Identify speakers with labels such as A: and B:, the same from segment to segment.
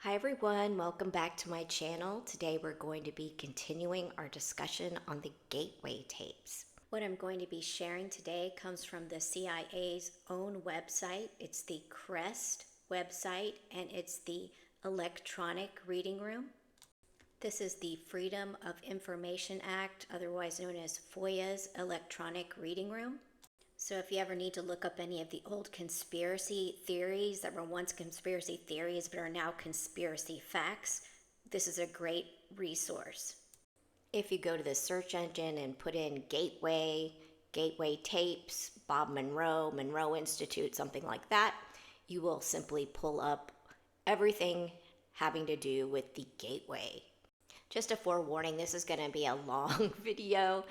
A: Hi everyone, welcome back to my channel. Today we're going to be continuing our discussion on the gateway tapes. What I'm going to be sharing today comes from the CIA's own website. It's the CREST website and it's the Electronic Reading Room. This is the Freedom of Information Act, otherwise known as FOIA's Electronic Reading Room. So if you ever need to look up any of the old conspiracy theories that were once conspiracy theories but are now conspiracy facts, this is a great resource. If you go to the search engine and put in gateway tapes, Bob Monroe, Monroe Institute, something like that, you will simply pull up everything having to do with the gateway. Just a forewarning, this is going to be a long video.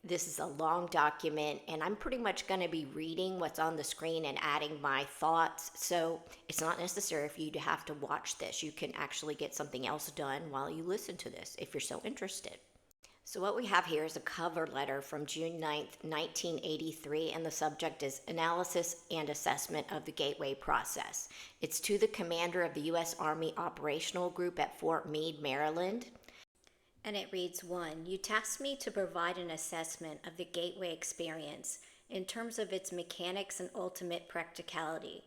A: This is a long document, and I'm pretty much going to be reading what's on the screen and adding my thoughts. So it's not necessary for you to have to watch this. You can actually get something else done while you listen to this if you're so interested. So what we have here is a cover letter from June 9th, 1983, and the subject is Analysis and Assessment of the Gateway Process. It's to the commander of the U.S. Army Operational Group at Fort Meade, Maryland. And it reads, 1. You tasked me to provide an assessment of the gateway experience in terms of its mechanics and ultimate practicality.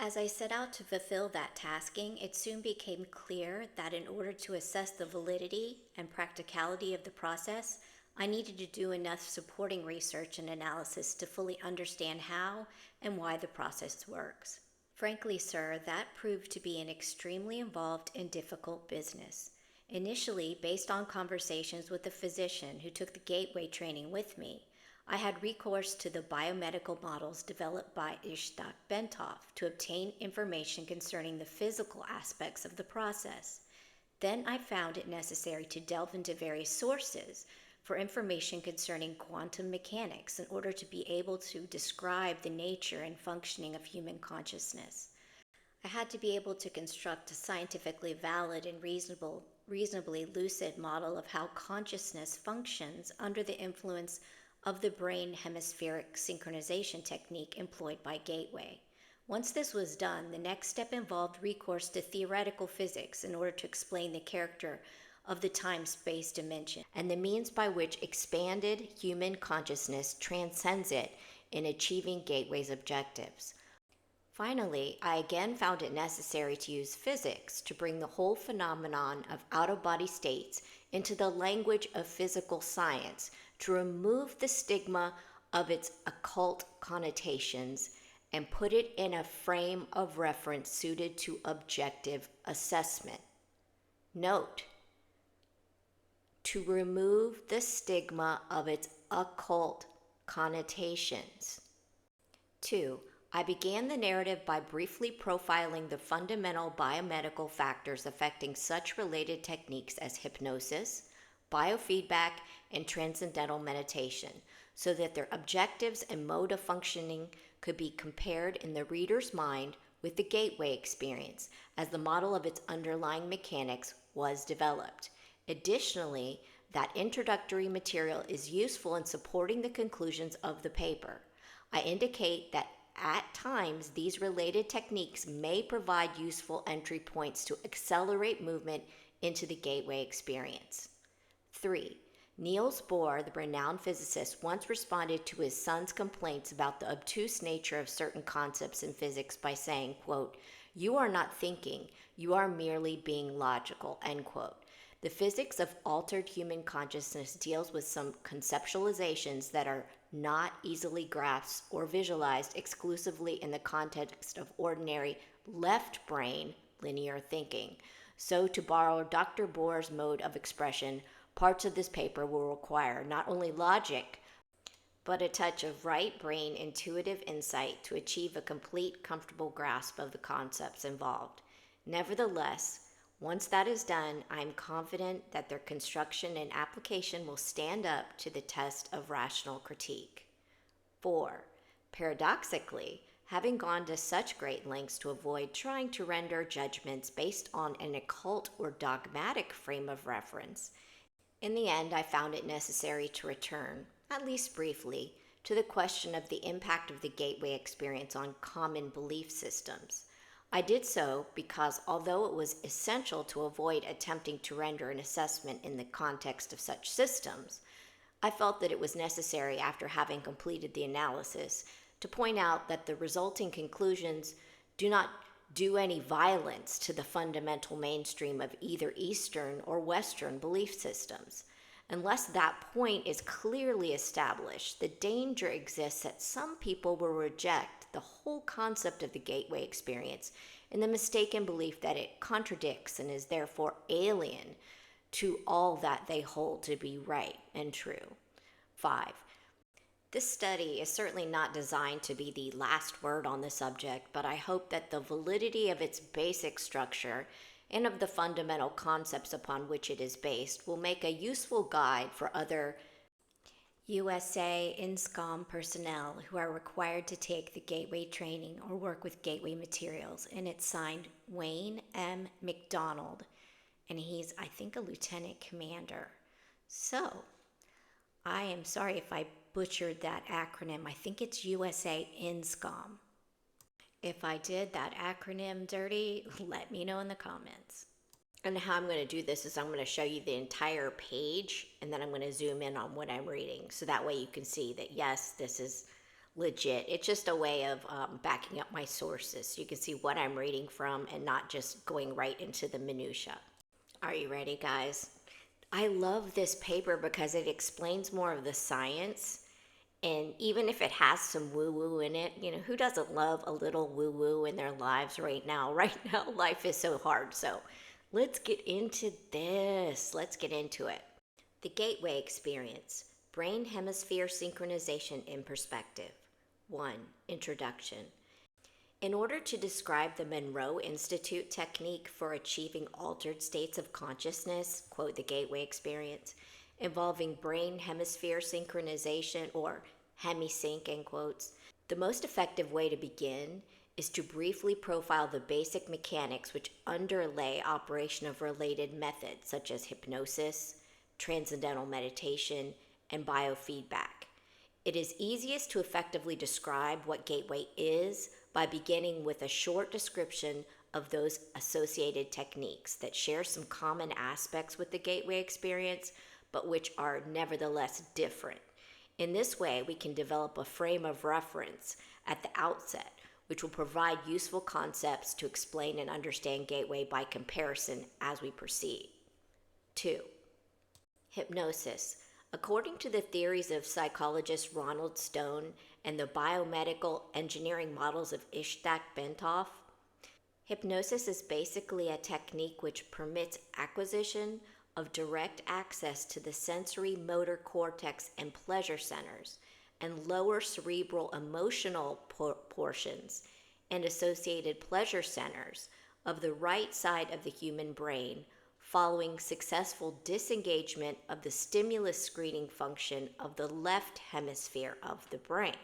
A: As I set out to fulfill that tasking, it soon became clear that in order to assess the validity and practicality of the process, I needed to do enough supporting research and analysis to fully understand how and why the process works. Frankly, sir, that proved to be an extremely involved and difficult business. Initially, based on conversations with the physician who took the gateway training with me, I had recourse to the biomedical models developed by Ishtak Bentov to obtain information concerning the physical aspects of the process. Then I found it necessary to delve into various sources for information concerning quantum mechanics in order to be able to describe the nature and functioning of human consciousness. I had to be able to construct a scientifically valid and reasonably lucid model of how consciousness functions under the influence of the brain hemispheric synchronization technique employed by Gateway. Once this was done, the next step involved recourse to theoretical physics in order to explain the character of the time-space dimension and the means by which expanded human consciousness transcends it in achieving Gateway's objectives. Finally, I again found it necessary to use physics to bring the whole phenomenon of out-of-body states into the language of physical science to remove the stigma of its occult connotations and put it in a frame of reference suited to objective assessment. Note, to remove the stigma of its occult connotations. 2. I began the narrative by briefly profiling the fundamental biomedical factors affecting such related techniques as hypnosis, biofeedback, and transcendental meditation, so that their objectives and mode of functioning could be compared in the reader's mind with the gateway experience as the model of its underlying mechanics was developed. Additionally, that introductory material is useful in supporting the conclusions of the paper. I indicate that at times, these related techniques may provide useful entry points to accelerate movement into the gateway experience. 3. Niels Bohr, the renowned physicist, once responded to his son's complaints about the obtuse nature of certain concepts in physics by saying, quote, "You are not thinking, you are merely being logical," end quote. The physics of altered human consciousness deals with some conceptualizations that are not easily grasped or visualized exclusively in the context of ordinary left brain linear thinking. So, to borrow Dr. Bohr's mode of expression, parts of this paper will require not only logic, but a touch of right brain intuitive insight to achieve a complete, comfortable grasp of the concepts involved. Nevertheless, once that is done, I am confident that their construction and application will stand up to the test of rational critique. 4. Paradoxically, having gone to such great lengths to avoid trying to render judgments based on an occult or dogmatic frame of reference, in the end I found it necessary to return, at least briefly, to the question of the impact of the gateway experience on common belief systems. I did so because although it was essential to avoid attempting to render an assessment in the context of such systems, I felt that it was necessary after having completed the analysis to point out that the resulting conclusions do not do any violence to the fundamental mainstream of either Eastern or Western belief systems. Unless that point is clearly established, the danger exists that some people will reject the whole concept of the gateway experience in the mistaken belief that it contradicts and is therefore alien to all that they hold to be right and true. 5. This study is certainly not designed to be the last word on the subject, but I hope that the validity of its basic structure and of the fundamental concepts upon which it is based will make a useful guide for other USA INSCOM personnel who are required to take the gateway training or work with gateway materials. And it's signed Wayne M. McDonald, and he's, I think, a lieutenant commander. So, I am sorry if I butchered that acronym. I think it's USA INSCOM. If I did that acronym dirty, let me know in the comments. And how I'm going to do this is I'm going to show you the entire page, and then I'm going to zoom in on what I'm reading. So that way you can see that, yes, this is legit. It's just a way of backing up my sources so you can see what I'm reading from and not just going right into the minutia. Are you ready, guys? I love this paper because it explains more of the science. And even if it has some woo-woo in it, who doesn't love a little woo-woo in their lives right now? Right now, life is so hard. So let's get into this. Let's get into it. The gateway experience, brain hemisphere synchronization in perspective. 1. Introduction. In order to describe the Monroe Institute technique for achieving altered states of consciousness, quote, the gateway experience, involving brain hemisphere synchronization, or hemisync in quotes, the most effective way to begin is to briefly profile the basic mechanics which underlay operation of related methods such as hypnosis, transcendental meditation, and biofeedback. It is easiest to effectively describe what gateway is by beginning with a short description of those associated techniques that share some common aspects with the gateway experience, but which are nevertheless different. In this way, we can develop a frame of reference at the outset, which will provide useful concepts to explain and understand gateway by comparison as we proceed. 2. Hypnosis. According to the theories of psychologist Ronald Stone and the biomedical engineering models of Ishak Bentov, hypnosis is basically a technique which permits acquisition of direct access to the sensory motor cortex and pleasure centers and lower cerebral emotional portions and associated pleasure centers of the right side of the human brain following successful disengagement of the stimulus screening function of the left hemisphere of the brain.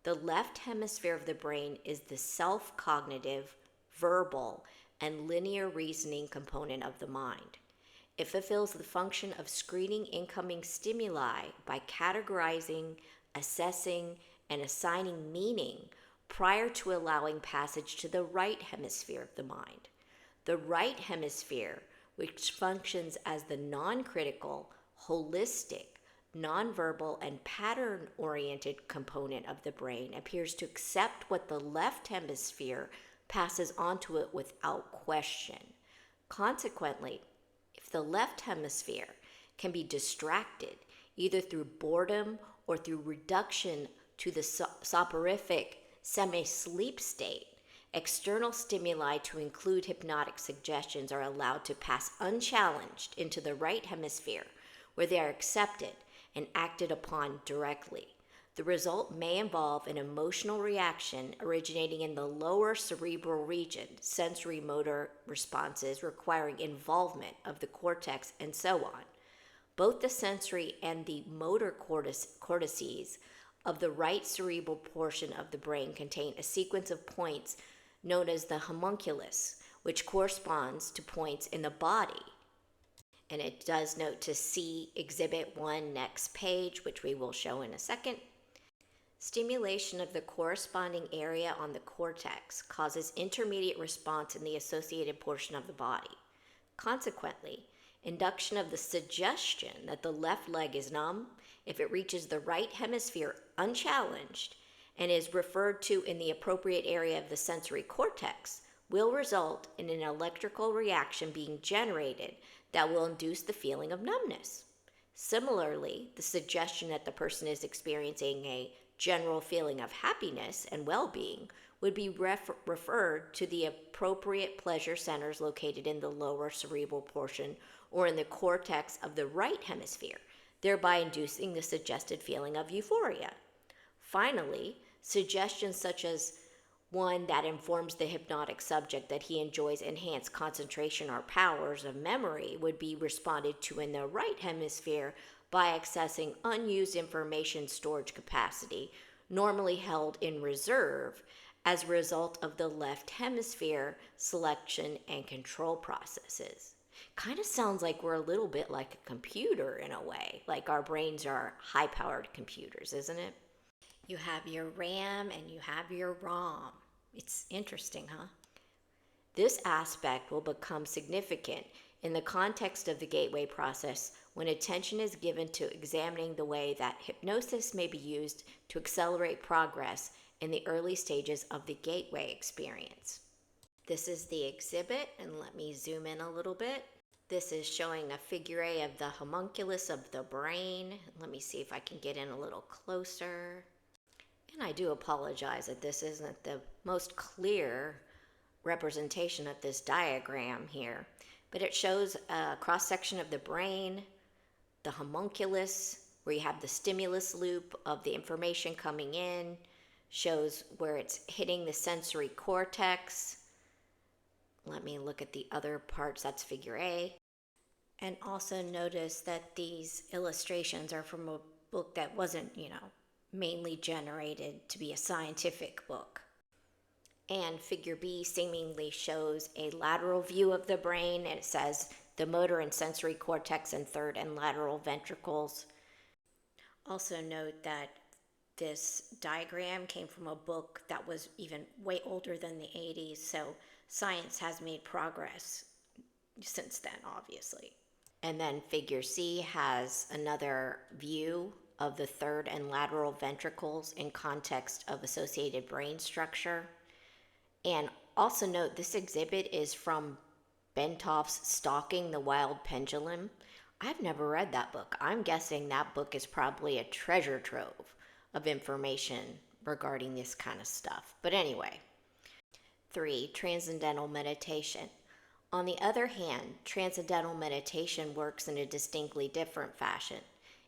A: The left hemisphere of the brain is the self-cognitive, verbal, and linear reasoning component of the mind. It fulfills the function of screening incoming stimuli by categorizing, assessing, and assigning meaning prior to allowing passage to the right hemisphere of the mind. The right hemisphere, which functions as the non-critical, holistic, nonverbal, and pattern-oriented component of the brain, appears to accept what the left hemisphere passes onto it without question. Consequently, if the left hemisphere can be distracted, either through boredom or through reduction to the soporific semi-sleep state, external stimuli to include hypnotic suggestions are allowed to pass unchallenged into the right hemisphere, where they are accepted and acted upon directly. The result may involve an emotional reaction originating in the lower cerebral region, sensory motor responses requiring involvement of the cortex, and so on. Both the sensory and the motor cortices of the right cerebral portion of the brain contain a sequence of points known as the homunculus, which corresponds to points in the body. And it does note to see Exhibit 1 next page, which we will show in a second. Stimulation of the corresponding area on the cortex causes intermediate response in the associated portion of the body. Consequently, induction of the suggestion that the left leg is numb, if it reaches the right hemisphere unchallenged and is referred to in the appropriate area of the sensory cortex, will result in an electrical reaction being generated that will induce the feeling of numbness. Similarly, the suggestion that the person is experiencing a general feeling of happiness and well-being would be referred to the appropriate pleasure centers located in the lower cerebral portion or in the cortex of the right hemisphere, thereby inducing the suggested feeling of euphoria. Finally, suggestions such as one that informs the hypnotic subject that he enjoys enhanced concentration or powers of memory would be responded to in the right hemisphere by accessing unused information storage capacity, normally held in reserve, as a result of the left hemisphere selection and control processes. Kind of sounds like we're a little bit like a computer in a way, like our brains are high-powered computers, isn't it? You have your RAM and you have your ROM. It's interesting, huh? This aspect will become significant in the context of the gateway process when attention is given to examining the way that hypnosis may be used to accelerate progress in the early stages of the gateway experience. This is the exhibit, and let me zoom in a little bit. This is showing a figure A of the homunculus of the brain. Let me see if I can get in a little closer. And I do apologize that this isn't the most clear representation of this diagram here, but it shows a cross-section of the brain, the homunculus, where you have the stimulus loop of the information coming in, shows where it's hitting the sensory cortex. Let me look at the other parts, that's figure A. And also notice that these illustrations are from a book that wasn't, mainly generated to be a scientific book. And figure B seemingly shows a lateral view of the brain, and it says the motor and sensory cortex and third and lateral ventricles. Also note that this diagram came from a book that was even way older than the 80s, so science has made progress since then, obviously. And then figure C has another view of the third and lateral ventricles in context of associated brain structure. And also note this exhibit is from Bentoff's Stalking the Wild Pendulum. I've never read that book. I'm guessing that book is probably a treasure trove of information regarding this kind of stuff. But anyway, 3. Transcendental meditation. On the other hand, transcendental meditation works in a distinctly different fashion.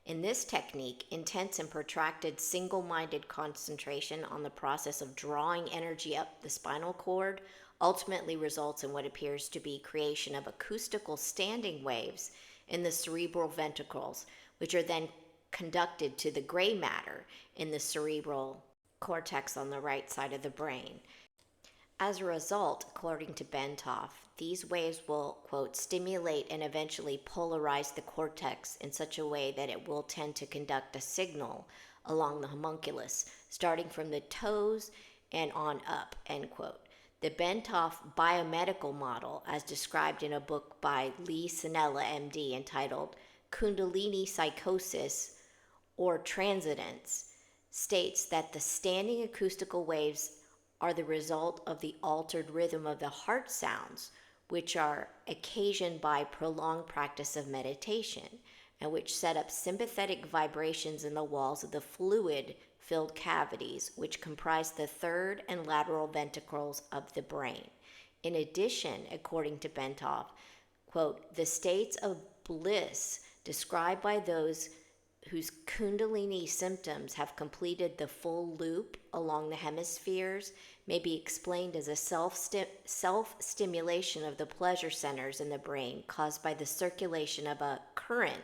A: In this technique, intense and protracted single-minded concentration on the process of drawing energy up the spinal cord ultimately results in what appears to be creation of acoustical standing waves in the cerebral ventricles, which are then conducted to the gray matter in the cerebral cortex on the right side of the brain. As a result, according to Bentoff, these waves will, quote, stimulate and eventually polarize the cortex in such a way that it will tend to conduct a signal along the homunculus, starting from the toes and on up, end quote. The Bentoff biomedical model, as described in a book by Lee Sinella, MD, entitled Kundalini Psychosis or Transcendence, states that the standing acoustical waves are the result of the altered rhythm of the heart sounds, which are occasioned by prolonged practice of meditation, and which set up sympathetic vibrations in the walls of the fluid-filled cavities, which comprise the third and lateral ventricles of the brain. In addition, according to Bentoff, quote, the states of bliss described by those whose Kundalini symptoms have completed the full loop along the hemispheres may be explained as a self-stimulation of the pleasure centers in the brain caused by the circulation of a current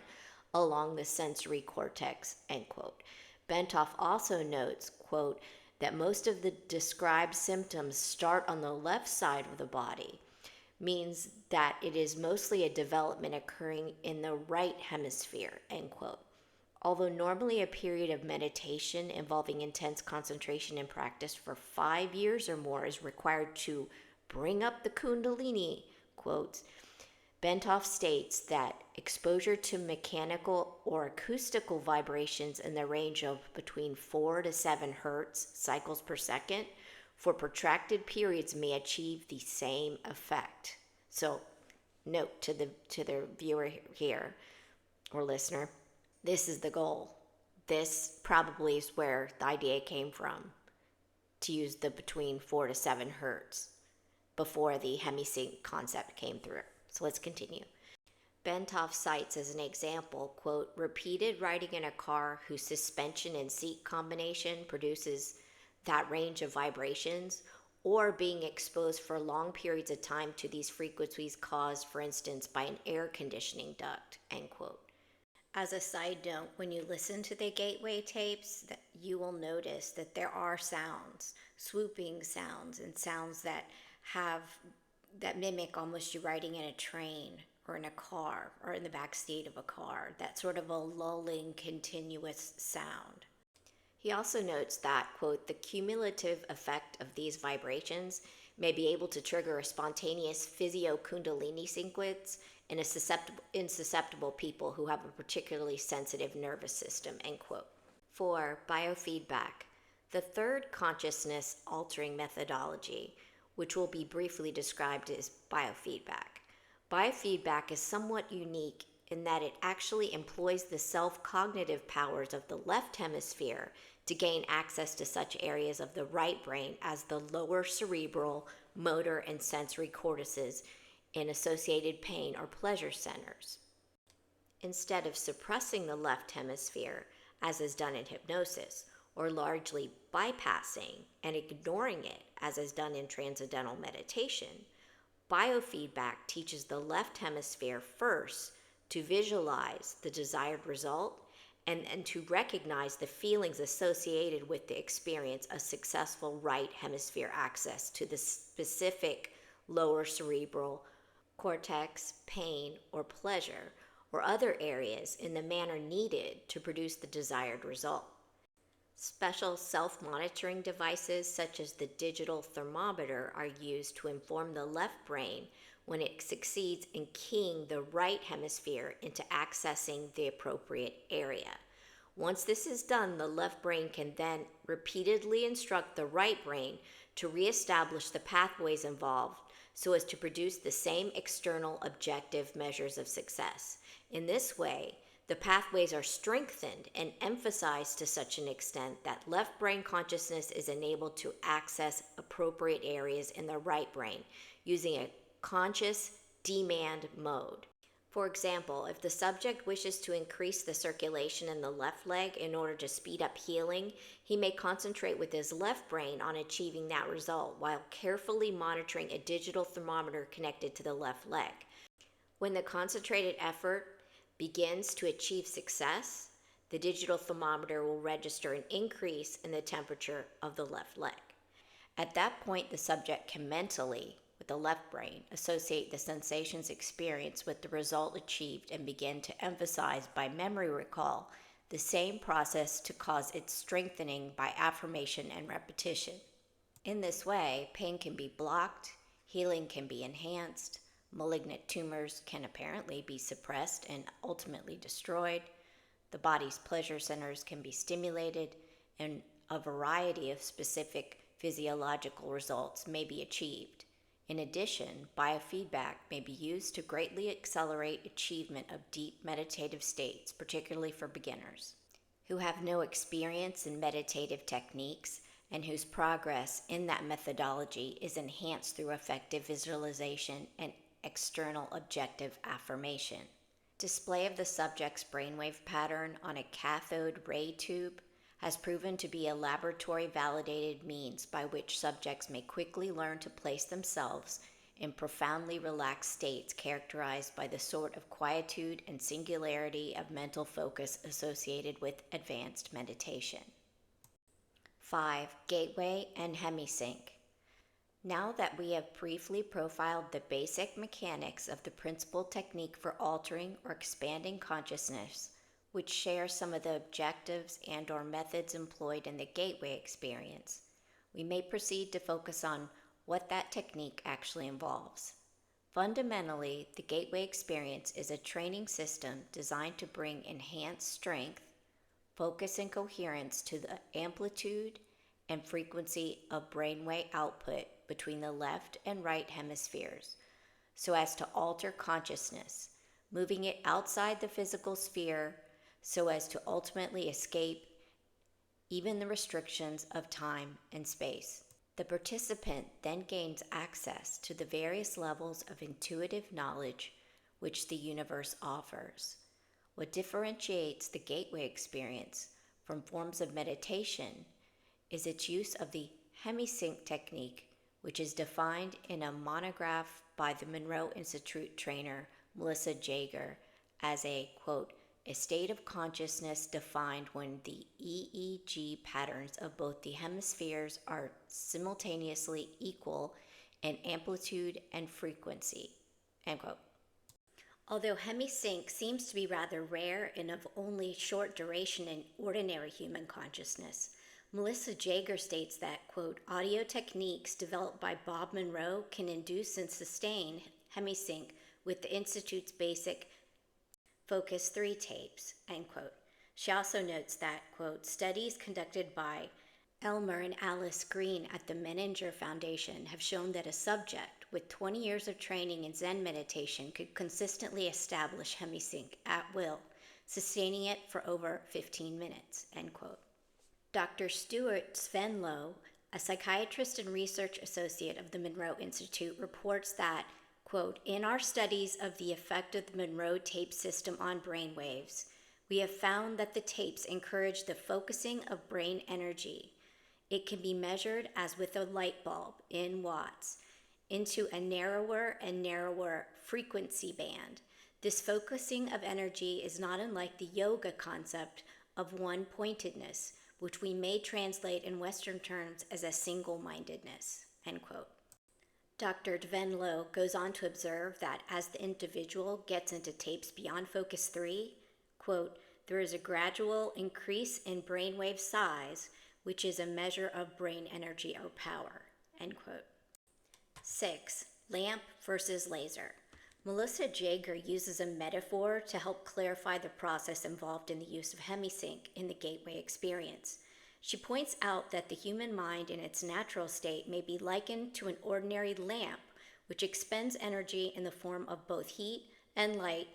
A: along the sensory cortex, end quote. Bentoff also notes, quote, that most of the described symptoms start on the left side of the body, means that it is mostly a development occurring in the right hemisphere, end quote. Although normally a period of meditation involving intense concentration and practice for 5 years or more is required to bring up the Kundalini, quotes, Bentoff states that exposure to mechanical or acoustical vibrations in the range of between 4 to 7 hertz cycles per second for protracted periods may achieve the same effect. So, note to the viewer here or listener, this is the goal. This probably is where the idea came from, to use the between 4 to 7 hertz before the hemisync concept came through. So let's continue. Bentoff cites as an example, quote, repeated riding in a car whose suspension and seat combination produces that range of vibrations, or being exposed for long periods of time to these frequencies caused, for instance, by an air conditioning duct, end quote. As a side note, when you listen to the gateway tapes, you will notice that there are sounds, swooping sounds, and sounds that mimic almost you riding in a train or in a car or in the back seat of a car, that sort of a lulling, continuous sound. He also notes that, quote, the cumulative effect of these vibrations may be able to trigger a spontaneous physio-kundalini sequence in susceptible people who have a particularly sensitive nervous system, end quote. 4. Biofeedback. The third consciousness-altering methodology, which will be briefly described as biofeedback. Biofeedback is somewhat unique in that it actually employs the self-cognitive powers of the left hemisphere to gain access to such areas of the right brain as the lower cerebral, motor, and sensory cortices in associated pain or pleasure centers. Instead of suppressing the left hemisphere, as is done in hypnosis, or largely bypassing and ignoring it, as is done in transcendental meditation, biofeedback teaches the left hemisphere first to visualize the desired result and to recognize the feelings associated with the experience of successful right hemisphere access to the specific lower cerebral cortex, pain, or pleasure, or other areas in the manner needed to produce the desired result. Special self-monitoring devices such as the digital thermometer are used to inform the left brain when it succeeds in keying the right hemisphere into accessing the appropriate area. Once this is done, the left brain can then repeatedly instruct the right brain to reestablish the pathways involved so as to produce the same external objective measures of success. In this way, the pathways are strengthened and emphasized to such an extent that left brain consciousness is enabled to access appropriate areas in the right brain using a conscious demand mode. For example, if the subject wishes to increase the circulation in the left leg in order to speed up healing, he may concentrate with his left brain on achieving that result while carefully monitoring a digital thermometer connected to the left leg. When the concentrated effort begins to achieve success, the digital thermometer will register an increase in the temperature of the left leg. At that point, the subject can mentally, with the left brain, associate the sensations experienced with the result achieved and begin to emphasize by memory recall the same process to cause its strengthening by affirmation and repetition. In this way, pain can be blocked, healing can be enhanced, malignant tumors can apparently be suppressed and ultimately destroyed, the body's pleasure centers can be stimulated, and a variety of specific physiological results may be achieved. In addition, biofeedback may be used to greatly accelerate achievement of deep meditative states, particularly for beginners who have no experience in meditative techniques and whose progress in that methodology is enhanced through effective visualization and external objective affirmation. Display of the subject's brainwave pattern on a cathode ray tube has proven to be a laboratory-validated means by which subjects may quickly learn to place themselves in profoundly relaxed states characterized by the sort of quietude and singularity of mental focus associated with advanced meditation. 5. Gateway and hemisync. Now that we have briefly profiled the basic mechanics of the principal technique for altering or expanding consciousness, which shares some of the objectives and/or methods employed in the gateway experience, we may proceed to focus on what that technique actually involves. Fundamentally, the gateway experience is a training system designed to bring enhanced strength, focus, and coherence to the amplitude and frequency of brainwave output between the left and right hemispheres, so as to alter consciousness, moving it outside the physical sphere so as to ultimately escape even the restrictions of time and space. The participant then gains access to the various levels of intuitive knowledge which the universe offers. What differentiates the gateway experience from forms of meditation is its use of the hemisync technique, which is defined in a monograph by the Monroe Institute trainer Melissa Jaeger as a, quote, a state of consciousness defined when the EEG patterns of both the hemispheres are simultaneously equal in amplitude and frequency, end quote. Although hemisync seems to be rather rare and of only short duration in ordinary human consciousness, Melissa Jaeger states that, quote, audio techniques developed by Bob Monroe can induce and sustain hemisync with the Institute's basic Focus 3 tapes, end quote. She also notes that, quote, studies conducted by Elmer and Alice Green at the Menninger Foundation have shown that a subject with 20 years of training in Zen meditation could consistently establish hemisync at will, sustaining it for over 15 minutes, end quote. Dr. Stuart Svenlow, a psychiatrist and research associate of the Monroe Institute, reports that, quote, in our studies of the effect of the Monroe tape system on brain waves, we have found that the tapes encourage the focusing of brain energy. It can be measured as with a light bulb in watts into a narrower and narrower frequency band. This focusing of energy is not unlike the yoga concept of one-pointedness, which we may translate in Western terms as a single-mindedness, end quote. Dr. Venlo goes on to observe that as the individual gets into tapes beyond focus 3, quote, there is a gradual increase in brainwave size, which is a measure of brain energy or power, end quote. 6. Lamp versus laser. Melissa Jaeger uses a metaphor to help clarify the process involved in the use of hemisync in the gateway experience. She points out that the human mind in its natural state may be likened to an ordinary lamp, which expends energy in the form of both heat and light,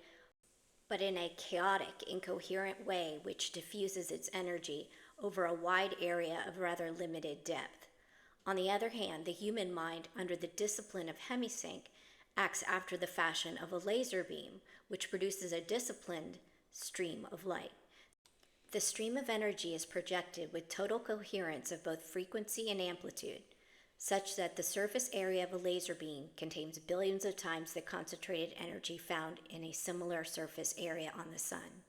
A: but in a chaotic, incoherent way which diffuses its energy over a wide area of rather limited depth. On the other hand, the human mind, under the discipline of hemisync, acts after the fashion of a laser beam, which produces a disciplined stream of light. The stream of energy is projected with total coherence of both frequency and amplitude, such that the surface area of a laser beam contains billions of times the concentrated energy found in a similar surface area on the sun.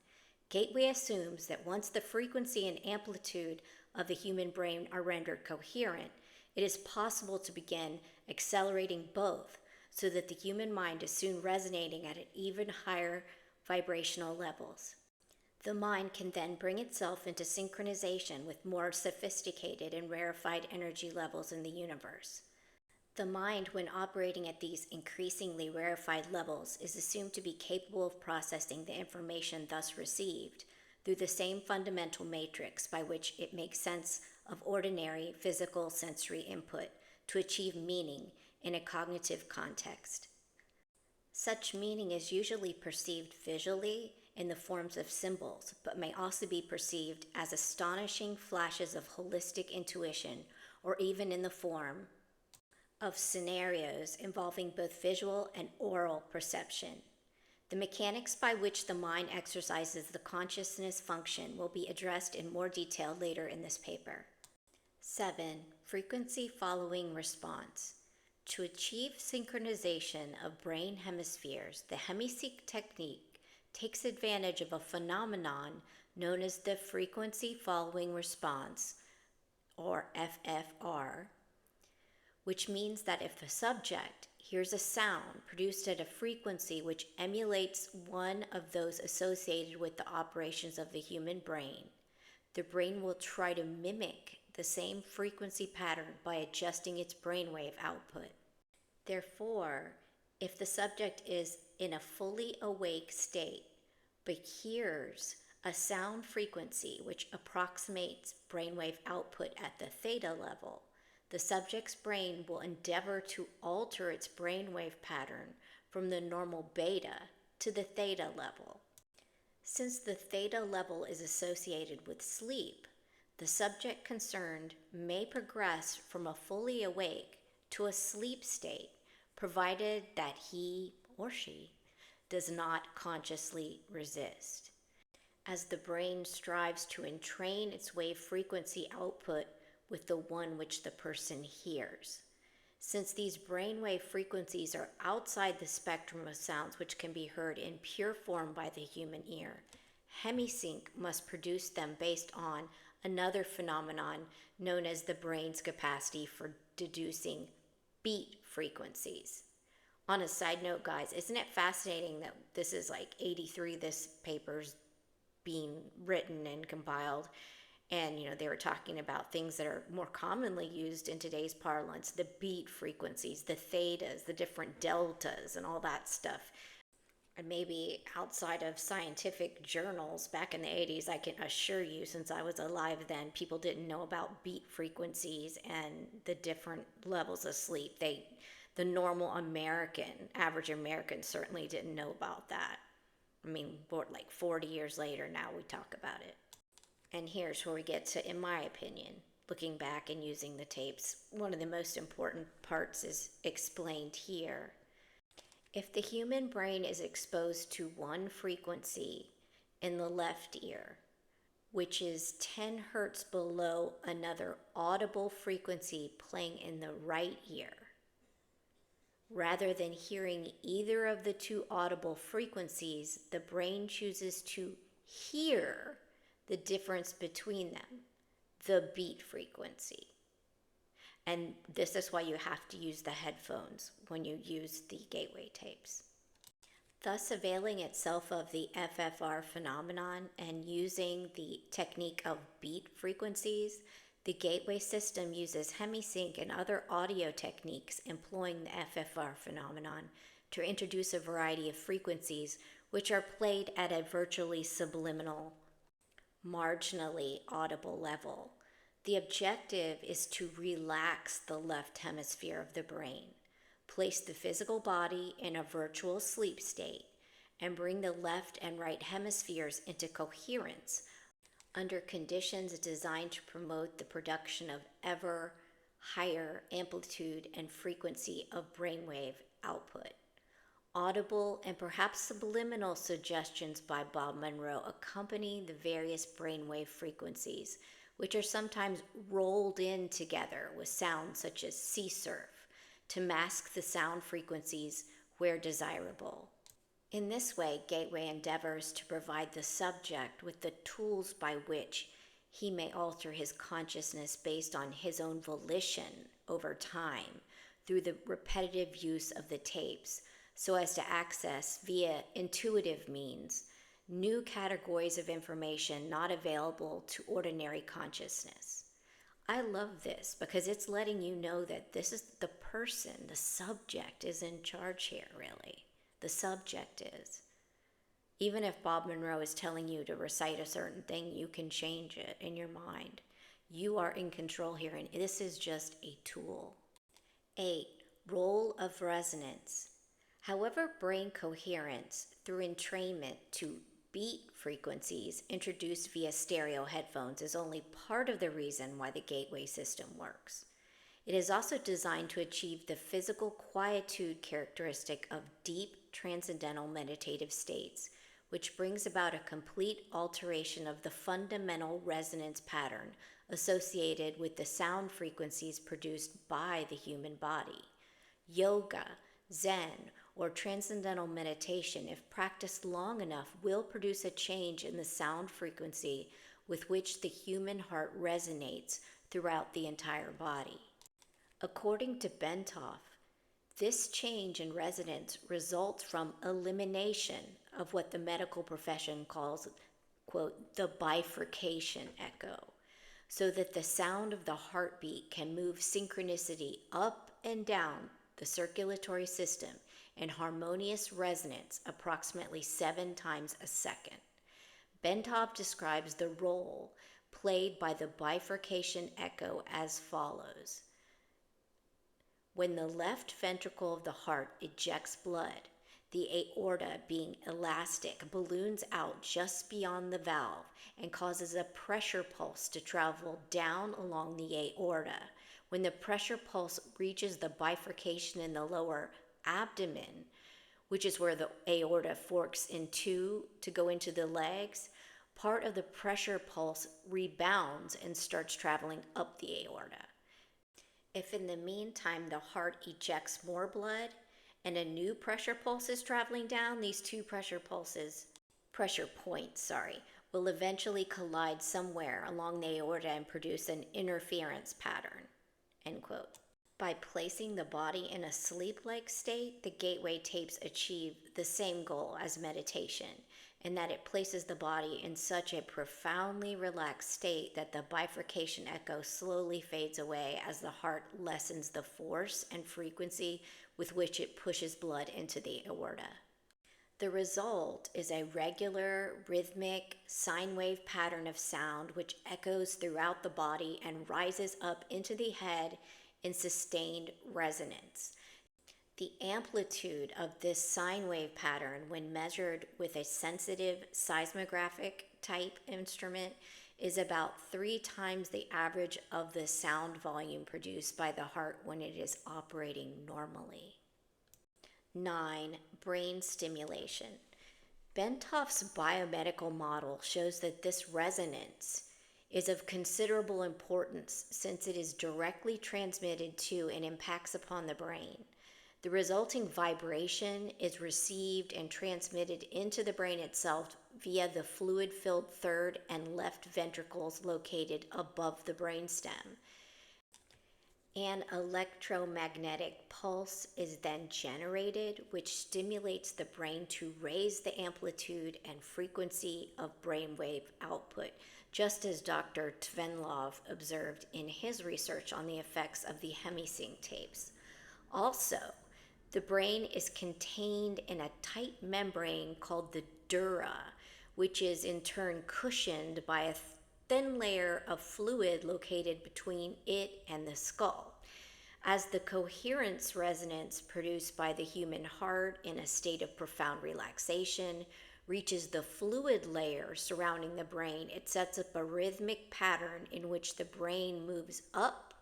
A: Gateway assumes that once the frequency and amplitude of the human brain are rendered coherent, it is possible to begin accelerating both so that the human mind is soon resonating at an even higher vibrational levels. The mind can then bring itself into synchronization with more sophisticated and rarefied energy levels in the universe. The mind, when operating at these increasingly rarefied levels, is assumed to be capable of processing the information thus received through the same fundamental matrix by which it makes sense of ordinary physical sensory input to achieve meaning in a cognitive context. Such meaning is usually perceived visually in the forms of symbols, but may also be perceived as astonishing flashes of holistic intuition, or even in the form of scenarios involving both visual and oral perception. The mechanics by which the mind exercises the consciousness function will be addressed in more detail later in this paper. 7. Frequency following response. To achieve synchronization of brain hemispheres, the hemisync technique takes advantage of a phenomenon known as the frequency following response, or FFR, which means that if the subject hears a sound produced at a frequency which emulates one of those associated with the operations of the human brain, the brain will try to mimic the same frequency pattern by adjusting its brainwave output. Therefore, if the subject is in a fully awake state but hears a sound frequency which approximates brainwave output at the theta level, the subject's brain will endeavor to alter its brainwave pattern from the normal beta to the theta level. Since the theta level is associated with sleep, the subject concerned may progress from a fully awake to a sleep state, provided that he or she does not consciously resist. As the brain strives to entrain its wave frequency output with the one which the person hears. Since these brainwave frequencies are outside the spectrum of sounds which can be heard in pure form by the human ear, hemisync must produce them based on another phenomenon known as the brain's capacity for deducing beat frequencies. On a side note, guys, isn't it fascinating that this is like 83, this paper's being written and compiled, and they were talking about things that are more commonly used in today's parlance, the beat frequencies, the thetas, the different deltas, and all that stuff. And maybe outside of scientific journals back in the 80s, I can assure you, since I was alive then, people didn't know about beat frequencies and the different levels of sleep. The normal average American certainly didn't know about that. I mean, like 40 years later now we talk about it. And here's where we get to, in my opinion, looking back and using the tapes, one of the most important parts is explained here. If the human brain is exposed to one frequency in the left ear, which is 10 hertz below another audible frequency playing in the right ear, rather than hearing either of the two audible frequencies, the brain chooses to hear the difference between them, the beat frequency. And this is why you have to use the headphones when you use the gateway tapes. Thus, availing itself of the FFR phenomenon and using the technique of beat frequencies, the gateway system uses hemisync and other audio techniques employing the FFR phenomenon to introduce a variety of frequencies which are played at a virtually subliminal, marginally audible level. The objective is to relax the left hemisphere of the brain, place the physical body in a virtual sleep state, and bring the left and right hemispheres into coherence under conditions designed to promote the production of ever higher amplitude and frequency of brainwave output. Audible and perhaps subliminal suggestions by Bob Monroe accompany the various brainwave frequencies, which are sometimes rolled in together with sounds such as sea surf to mask the sound frequencies where desirable. In this way, Gateway endeavors to provide the subject with the tools by which he may alter his consciousness based on his own volition over time through the repetitive use of the tapes, so as to access via intuitive means new categories of information not available to ordinary consciousness. I love this because it's letting you know that this is the person, the subject is in charge here, really. The subject is. Even if Bob Monroe is telling you to recite a certain thing, you can change it in your mind. You are in control here, and this is just a tool. 8. Role of resonance. However, brain coherence through entrainment to beat frequencies introduced via stereo headphones is only part of the reason why the gateway system works. It is also designed to achieve the physical quietude characteristic of deep transcendental meditative states, which brings about a complete alteration of the fundamental resonance pattern associated with the sound frequencies produced by the human body. Yoga, Zen, or transcendental meditation, if practiced long enough, will produce a change in the sound frequency with which the human heart resonates throughout the entire body. According to Bentoff, This change in resonance results from elimination of what the medical profession calls, quote, the bifurcation echo, so that the sound of the heartbeat can move synchronicity up and down the circulatory system in harmonious resonance approximately 7 times a second. Bentov describes the role played by the bifurcation echo as follows. When the left ventricle of the heart ejects blood, the aorta, being elastic, balloons out just beyond the valve and causes a pressure pulse to travel down along the aorta. When the pressure pulse reaches the bifurcation in the lower abdomen, which is where the aorta forks in two to go into the legs, part of the pressure pulse rebounds and starts traveling up the aorta. If in the meantime the heart ejects more blood and a new pressure pulse is traveling down, these two pressure points, will eventually collide somewhere along the aorta and produce an interference pattern, end quote. By placing the body in a sleep-like state, the gateway tapes achieve the same goal as meditation, in that it places the body in such a profoundly relaxed state that the bifurcation echo slowly fades away as the heart lessens the force and frequency with which it pushes blood into the aorta. The result is a regular, rhythmic, sine wave pattern of sound which echoes throughout the body and rises up into the head in sustained resonance. The amplitude of this sine wave pattern, when measured with a sensitive seismographic type instrument, is about 3 times the average of the sound volume produced by the heart when it is operating normally. 9. Brain stimulation. Bentov's biomedical model shows that this resonance is of considerable importance since it is directly transmitted to and impacts upon the brain. The resulting vibration is received and transmitted into the brain itself via the fluid-filled third and left ventricles located above the brainstem. An electromagnetic pulse is then generated, which stimulates the brain to raise the amplitude and frequency of brainwave output, just as Dr. Tvenlov observed in his research on the effects of the hemisync tapes. Also, the brain is contained in a tight membrane called the dura, which is in turn cushioned by a thin layer of fluid located between it and the skull. As the coherence resonance produced by the human heart in a state of profound relaxation reaches the fluid layer surrounding the brain, it sets up a rhythmic pattern in which the brain moves up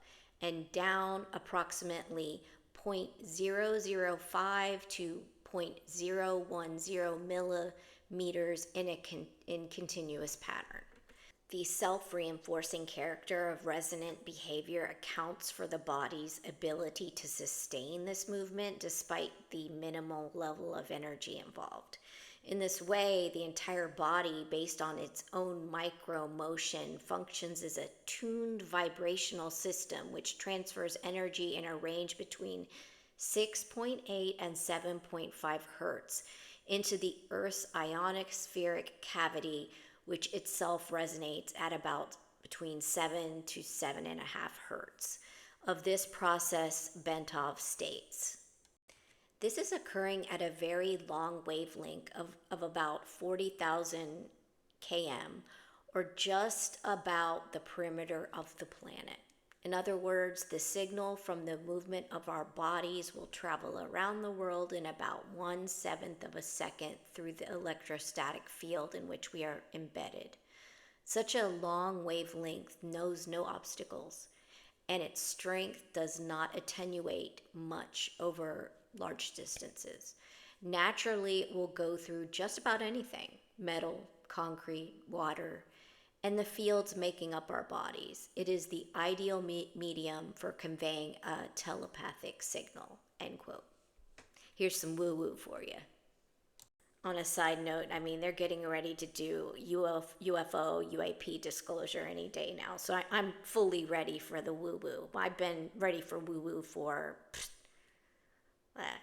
A: and down approximately 0.005 to 0.010 millimeters in continuous pattern. The self-reinforcing character of resonant behavior accounts for the body's ability to sustain this movement despite the minimal level of energy involved. In this way, the entire body, based on its own micro motion, functions as a tuned vibrational system which transfers energy in a range between 6.8 and 7.5 hertz into the Earth's ionospheric cavity, which itself resonates at about between 7 to 7.5 hertz. Of this process, Bentov states, this is occurring at a very long wavelength of about 40,000 km, or just about the perimeter of the planet. In other words, the signal from the movement of our bodies will travel around the world in about 1/7 of a second through the electrostatic field in which we are embedded. Such a long wavelength knows no obstacles, and its strength does not attenuate much over large distances. Naturally, it will go through just about anything: metal, concrete, water, and the fields making up our bodies. It is the ideal medium for conveying a telepathic signal, end quote. Here's some woo-woo for you. On a side note, they're getting ready to do UFO, UAP disclosure any day now, so I'm fully ready for the woo-woo. I've been ready for woo-woo for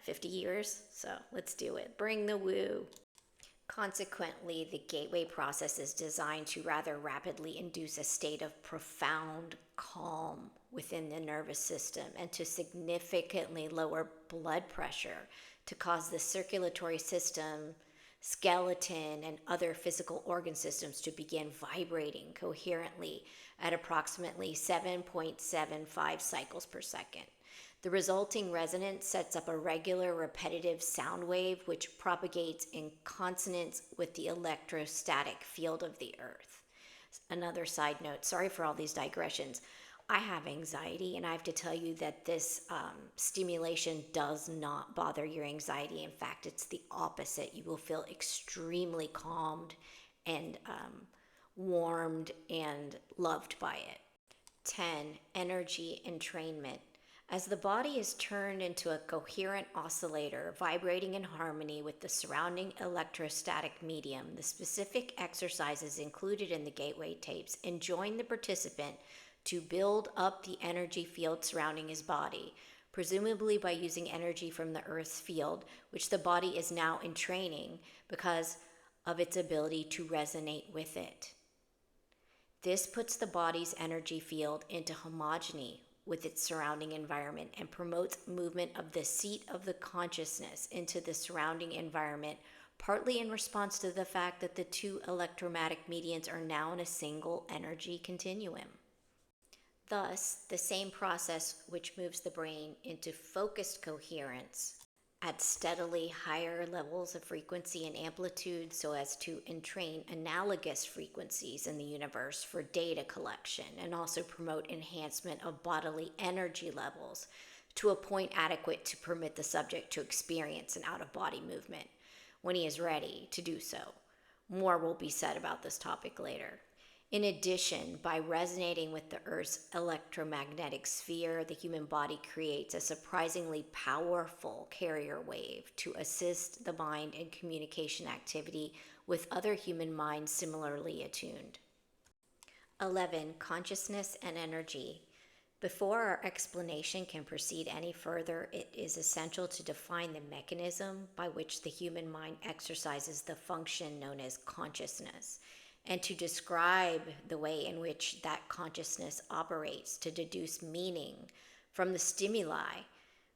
A: 50 years. So let's do it. Bring the woo. Consequently, the gateway process is designed to rather rapidly induce a state of profound calm within the nervous system and to significantly lower blood pressure to cause the circulatory system, skeleton, and other physical organ systems to begin vibrating coherently at approximately 7.75 cycles per second. The resulting resonance sets up a regular repetitive sound wave which propagates in consonance with the electrostatic field of the earth. Another side note, sorry for all these digressions. I have anxiety, and I have to tell you that this stimulation does not bother your anxiety. In fact, it's the opposite. You will feel extremely calmed and warmed and loved by it. 10. Energy entrainment. As the body is turned into a coherent oscillator vibrating in harmony with the surrounding electrostatic medium, the specific exercises included in the gateway tapes enjoin the participant to build up the energy field surrounding his body, presumably by using energy from the Earth's field, which the body is now in training because of its ability to resonate with it. This puts the body's energy field into homogeny with its surrounding environment and promotes movement of the seat of the consciousness into the surrounding environment, partly in response to the fact that the two electromagnetic medians are now in a single energy continuum. Thus, the same process which moves the brain into focused coherence at steadily higher levels of frequency and amplitude so as to entrain analogous frequencies in the universe for data collection and also promote enhancement of bodily energy levels to a point adequate to permit the subject to experience an out-of-body movement when he is ready to do so. More will be said about this topic later. In addition, by resonating with the Earth's electromagnetic sphere, the human body creates a surprisingly powerful carrier wave to assist the mind in communication activity with other human minds similarly attuned. 11. Consciousness and energy. Before our explanation can proceed any further, it is essential to define the mechanism by which the human mind exercises the function known as consciousness, and to describe the way in which that consciousness operates to deduce meaning from the stimuli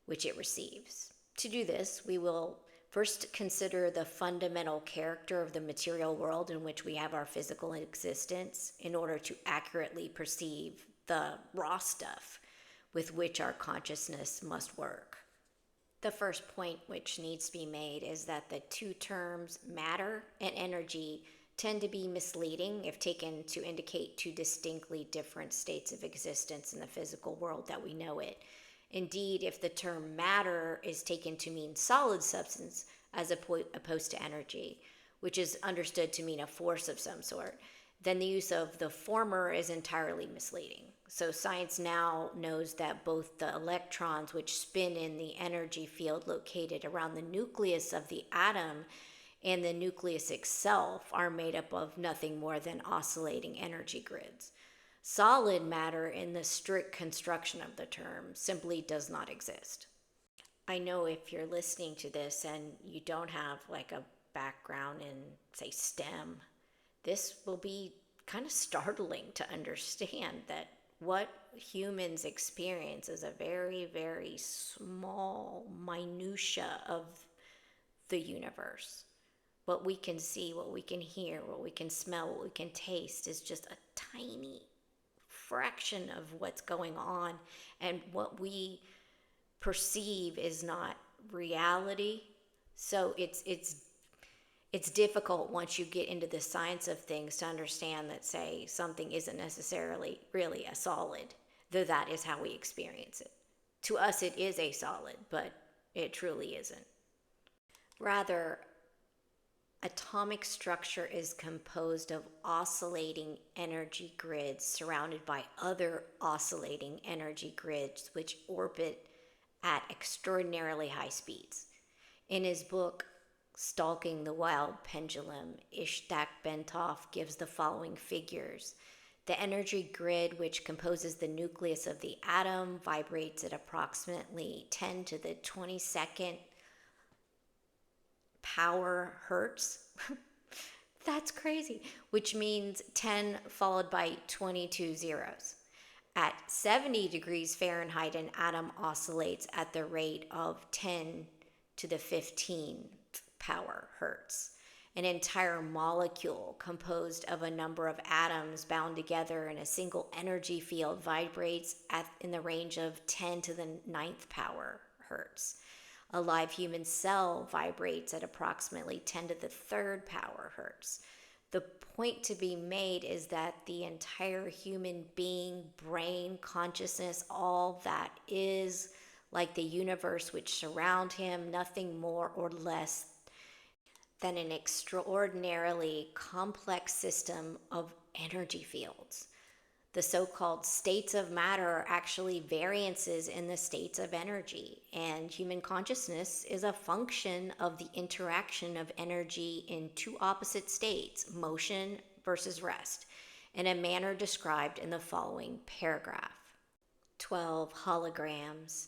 A: which it receives. To do this, we will first consider the fundamental character of the material world in which we have our physical existence in order to accurately perceive the raw stuff with which our consciousness must work. The first point which needs to be made is that the two terms matter and energy tend to be misleading if taken to indicate two distinctly different states of existence in the physical world that we know it. Indeed, if the term matter is taken to mean solid substance as opposed to energy, which is understood to mean a force of some sort, then the use of the former is entirely misleading. So science now knows that both the electrons which spin in the energy field located around the nucleus of the atom and the nucleus itself are made up of nothing more than oscillating energy grids. Solid matter, in the strict construction of the term, simply does not exist. I know if you're listening to this and you don't have like a background in, say, STEM, this will be kind of startling to understand that what humans experience is a very, very small minutia of the universe. What we can see, what we can hear, what we can smell, what we can taste is just a tiny fraction of what's going on, and what we perceive is not reality. So it's difficult once you get into the science of things to understand that, say, something isn't necessarily really a solid, though that is how we experience it. To us it is a solid, but it truly isn't. Rather, atomic structure is composed of oscillating energy grids surrounded by other oscillating energy grids which orbit at extraordinarily high speeds. In his book, Stalking the Wild Pendulum, Ishtak Bentov gives the following figures. The energy grid, which composes the nucleus of the atom, vibrates at approximately 10 to the 22nd power hertz. That's crazy, which means 10 followed by 22 zeros. At 70 degrees Fahrenheit, an atom oscillates at the rate of 10 to the 15th power hertz. An entire molecule composed of a number of atoms bound together in a single energy field vibrates in the range of 10 to the 9th power hertz. A live human cell vibrates at approximately 10 to the 3rd power hertz. The point to be made is that the entire human being, brain, consciousness, all that is, like the universe which surrounds him, nothing more or less than an extraordinarily complex system of energy fields. The so-called states of matter are actually variances in the states of energy, and human consciousness is a function of the interaction of energy in two opposite states, motion versus rest, in a manner described in the following paragraph. 12. Holograms.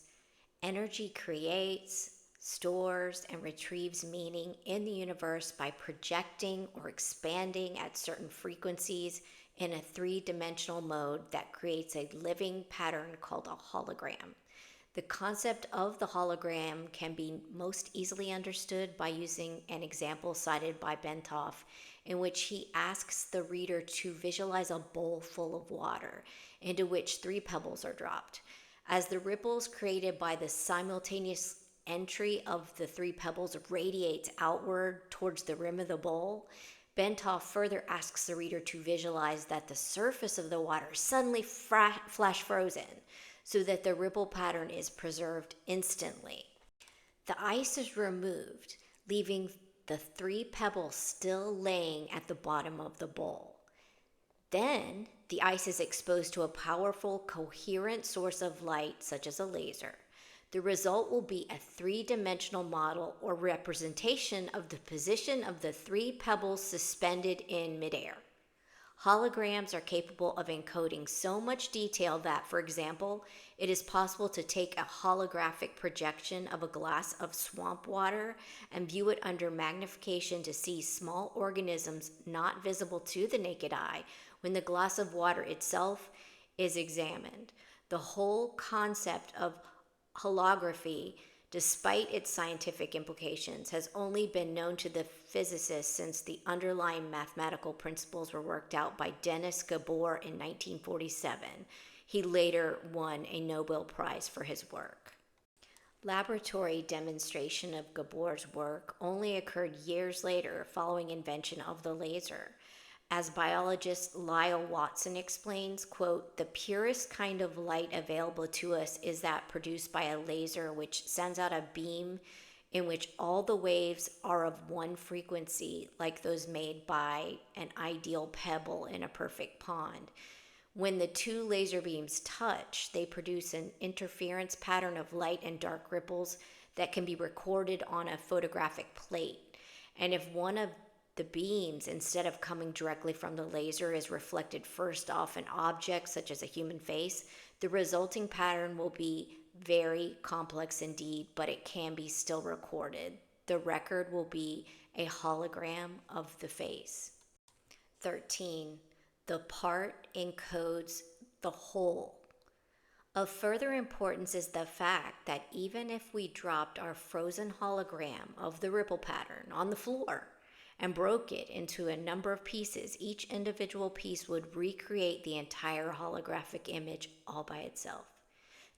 A: Energy creates, stores, and retrieves meaning in the universe by projecting or expanding at certain frequencies in a three-dimensional mode that creates a living pattern called a hologram. The concept of the hologram can be most easily understood by using an example cited by Bentoff, in which he asks the reader to visualize a bowl full of water into which 3 pebbles are dropped. As the ripples created by the simultaneous entry of the 3 pebbles radiates outward towards the rim of the bowl, Bentoff further asks the reader to visualize that the surface of the water is suddenly flash frozen, so that the ripple pattern is preserved instantly. The ice is removed, leaving the 3 pebbles still laying at the bottom of the bowl. Then, the ice is exposed to a powerful, coherent source of light, such as a laser. The result will be a three-dimensional model or representation of the position of the 3 pebbles suspended in midair. Holograms are capable of encoding so much detail that, for example, it is possible to take a holographic projection of a glass of swamp water and view it under magnification to see small organisms not visible to the naked eye when the glass of water itself is examined. The whole concept of holography, despite its scientific implications, has only been known to the physicists since the underlying mathematical principles were worked out by Denis Gabor in 1947. He later won a Nobel Prize for his work. Laboratory demonstration of Gabor's work only occurred years later following invention of the laser. As biologist Lyle Watson explains, quote, "The purest kind of light available to us is that produced by a laser which sends out a beam in which all the waves are of one frequency, like those made by an ideal pebble in a perfect pond. When the 2 laser beams touch, they produce an interference pattern of light and dark ripples that can be recorded on a photographic plate. And if one of the beams, instead of coming directly from the laser, is reflected first off an object such as a human face, the resulting pattern will be very complex indeed, but it can be still recorded. The record will be a hologram of the face." 13. The part encodes the whole. Of further importance is the fact that even if we dropped our frozen hologram of the ripple pattern on the floor and broke it into a number of pieces, each individual piece would recreate the entire holographic image all by itself.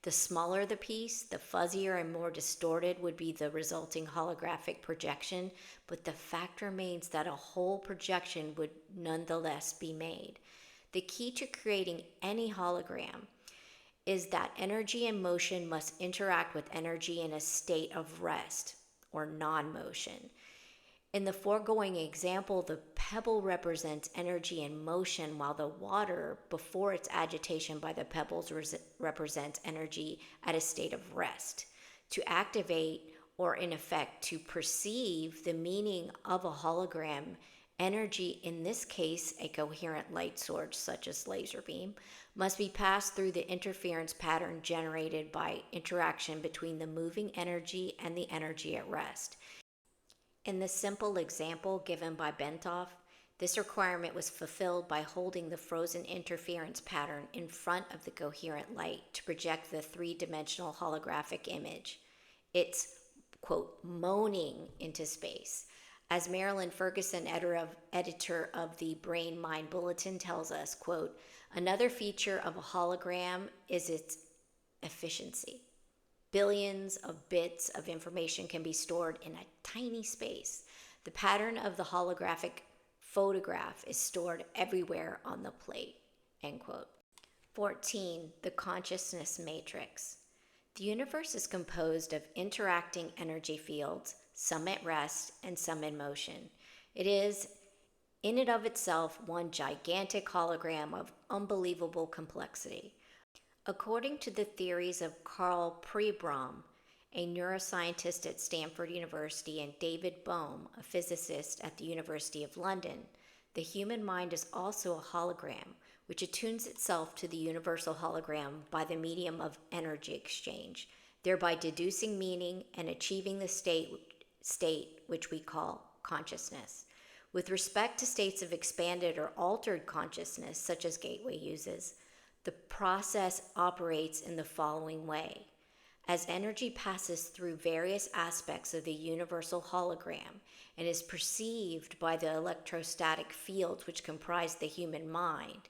A: The smaller the piece, the fuzzier and more distorted would be the resulting holographic projection, but the fact remains that a whole projection would nonetheless be made. The key to creating any hologram is that energy and motion must interact with energy in a state of rest or non-motion. In the foregoing example, the pebble represents energy and motion, while the water, before its agitation by the pebbles, represents energy at a state of rest. To activate, or in effect to perceive, the meaning of a hologram Energy, in this case a coherent light source such as laser beam, must be passed through the interference pattern generated by interaction between the moving energy and the energy at rest. In the simple example given by Bentov, this requirement was fulfilled by holding the frozen interference pattern in front of the coherent light to project the three-dimensional holographic image. It's, quote, moaning into space. As Marilyn Ferguson, editor of the Brain Mind Bulletin, tells us, quote, another feature of a hologram is its efficiency. Billions of bits of information can be stored in a tiny space. The pattern of the holographic photograph is stored everywhere on the plate, end quote. 14. The consciousness matrix. The universe is composed of interacting energy fields, some at rest and some in motion. It is, in and of itself, one gigantic hologram of unbelievable complexity. According to the theories of Karl Pribram, a neuroscientist at Stanford University, and David Bohm, a physicist at the University of London, the human mind is also a hologram, which attunes itself to the universal hologram by the medium of energy exchange, thereby deducing meaning and achieving the state which we call consciousness. With respect to states of expanded or altered consciousness, such as Gateway uses, the process operates in the following way. As energy passes through various aspects of the universal hologram and is perceived by the electrostatic fields which comprise the human mind,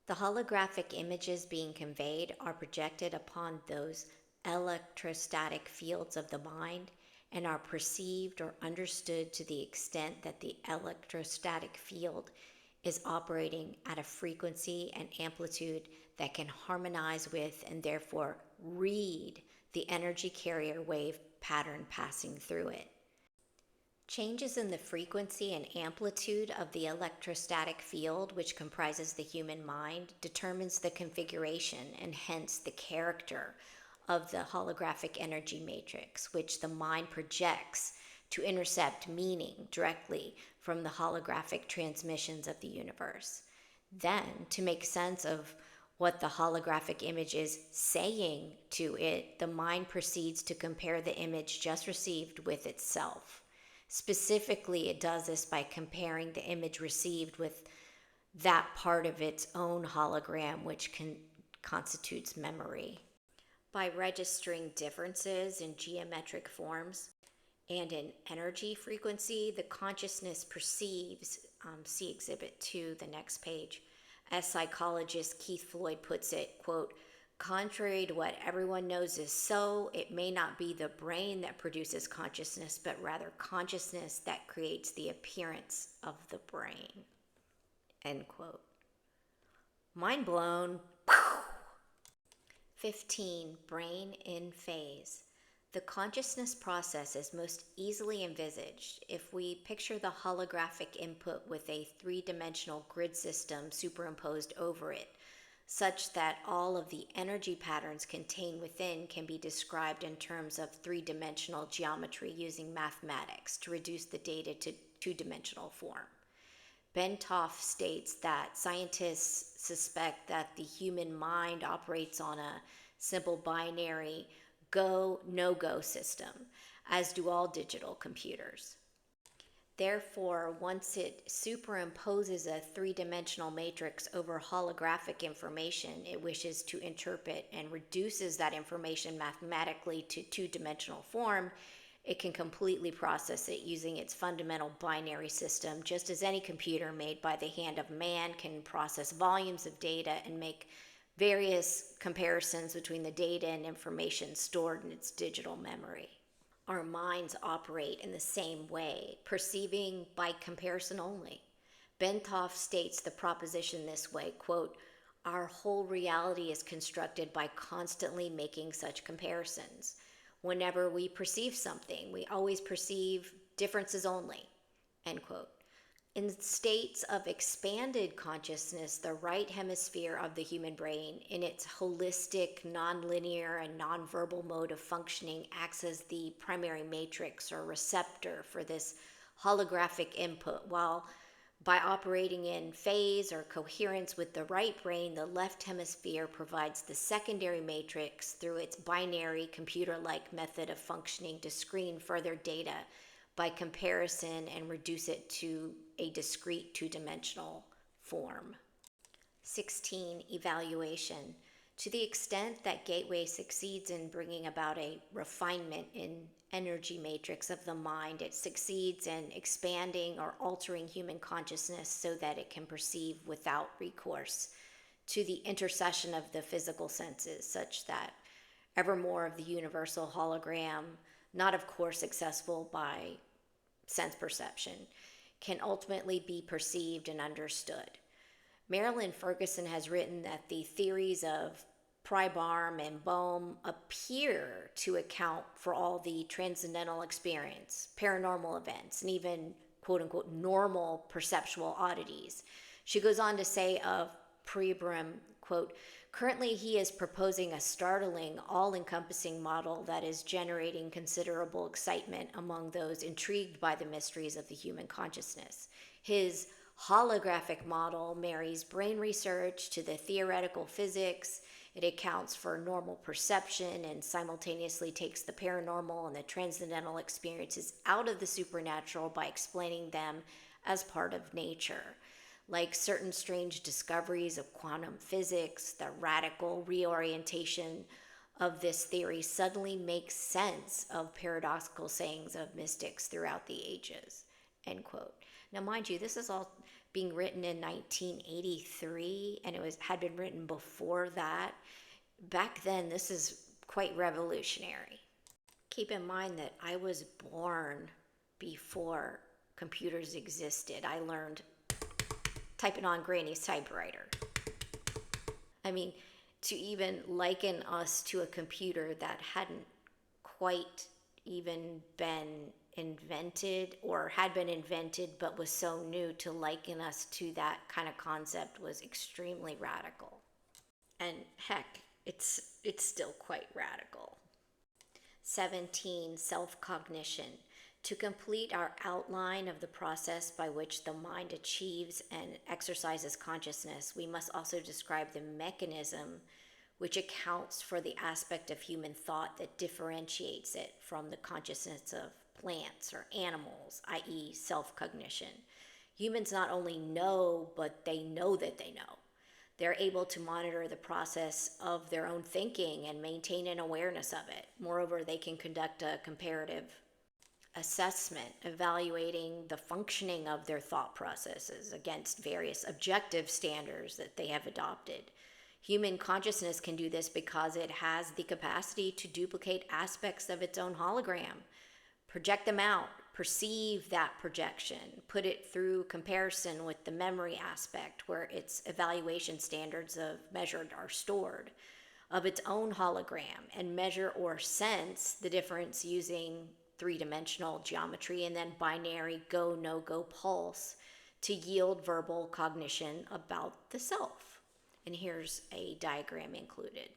A: the holographic images being conveyed are projected upon those electrostatic fields of the mind and are perceived or understood to the extent that the electrostatic field is operating at a frequency and amplitude that can harmonize with and therefore read the energy carrier wave pattern passing through it. Changes in the frequency and amplitude of the electrostatic field, which comprises the human mind, determines the configuration and hence the character of the holographic energy matrix, which the mind projects to intercept meaning directly from the holographic transmissions of the universe. Then, to make sense of what the holographic image is saying to it, the mind proceeds to compare the image just received with itself. Specifically, it does this by comparing the image received with that part of its own hologram, which constitutes memory. By registering differences in geometric forms and in energy frequency, the consciousness perceives, see Exhibit 2, the next page. As psychologist Keith Floyd puts it, quote, contrary to what everyone knows is so, it may not be the brain that produces consciousness, but rather consciousness that creates the appearance of the brain, end quote. Mind blown. 15. Brain in phase. The consciousness process is most easily envisaged if we picture the holographic input with a three-dimensional grid system superimposed over it, such that all of the energy patterns contained within can be described in terms of three-dimensional geometry using mathematics to reduce the data to two-dimensional form. Bentov states that scientists suspect that the human mind operates on a simple binary go, no-go system, as do all digital computers. Therefore, once it superimposes a three-dimensional matrix over holographic information it wishes to interpret and reduces that information mathematically to two-dimensional form, it can completely process it using its fundamental binary system, just as any computer made by the hand of man can process volumes of data and make various comparisons between the data and information stored in its digital memory. Our minds operate in the same way, perceiving by comparison only. Bentov states the proposition this way, quote, our whole reality is constructed by constantly making such comparisons. Whenever we perceive something, we always perceive differences only, end quote. In states of expanded consciousness, the right hemisphere of the human brain, in its holistic, nonlinear, and nonverbal mode of functioning, acts as the primary matrix or receptor for this holographic input, while By operating in phase or coherence with the right brain, the left hemisphere provides the secondary matrix through its binary computer-like method of functioning to screen further data by comparison and reduce it to a discrete two-dimensional form. 16. Evaluation. To the extent that Gateway succeeds in bringing about a refinement in energy matrix of the mind, it succeeds in expanding or altering human consciousness so that it can perceive without recourse to the intercession of the physical senses, such that ever more of the universal hologram, not of course accessible by sense perception, can ultimately be perceived and understood. Marilyn Ferguson has written that the theories of Prybarm and Bohm appear to account for all the transcendental experience, paranormal events, and even quote-unquote normal perceptual oddities. She goes on to say of Prybarm, quote, "Currently he is proposing a startling, all-encompassing model that is generating considerable excitement among those intrigued by the mysteries of the human consciousness. His holographic model marries brain research to the theoretical physics. It accounts for normal perception and simultaneously takes the paranormal and the transcendental experiences out of the supernatural by explaining them as part of nature. Like certain strange discoveries of quantum physics, the radical reorientation of this theory suddenly makes sense of paradoxical sayings of mystics throughout the ages." End quote. Now, mind you, this is all being written in 1983, and had been written before that. Back then, this is quite revolutionary. Keep in mind that I was born before computers existed. I learned typing on Granny's typewriter. I mean, to even liken us to a computer that hadn't quite even been invented or had been invented but was so new, to liken us to that kind of concept was extremely radical. And heck, it's still quite radical. 17. Self-cognition. To complete our outline of the process by which the mind achieves and exercises consciousness, we must also describe the mechanism which accounts for the aspect of human thought that differentiates it from the consciousness of plants or animals, i.e. self-cognition. Humans not only know, but they know that they know. They're able to monitor the process of their own thinking and maintain an awareness of it. Moreover, they can conduct a comparative assessment, evaluating the functioning of their thought processes against various objective standards that they have adopted. Human consciousness can do this because it has the capacity to duplicate aspects of its own hologram, project them out, perceive that projection, put it through comparison with the memory aspect where its evaluation standards of measured are stored, of its own hologram, and measure or sense the difference using three-dimensional geometry and then binary go, no-go pulse to yield verbal cognition about the self. And here's a diagram included.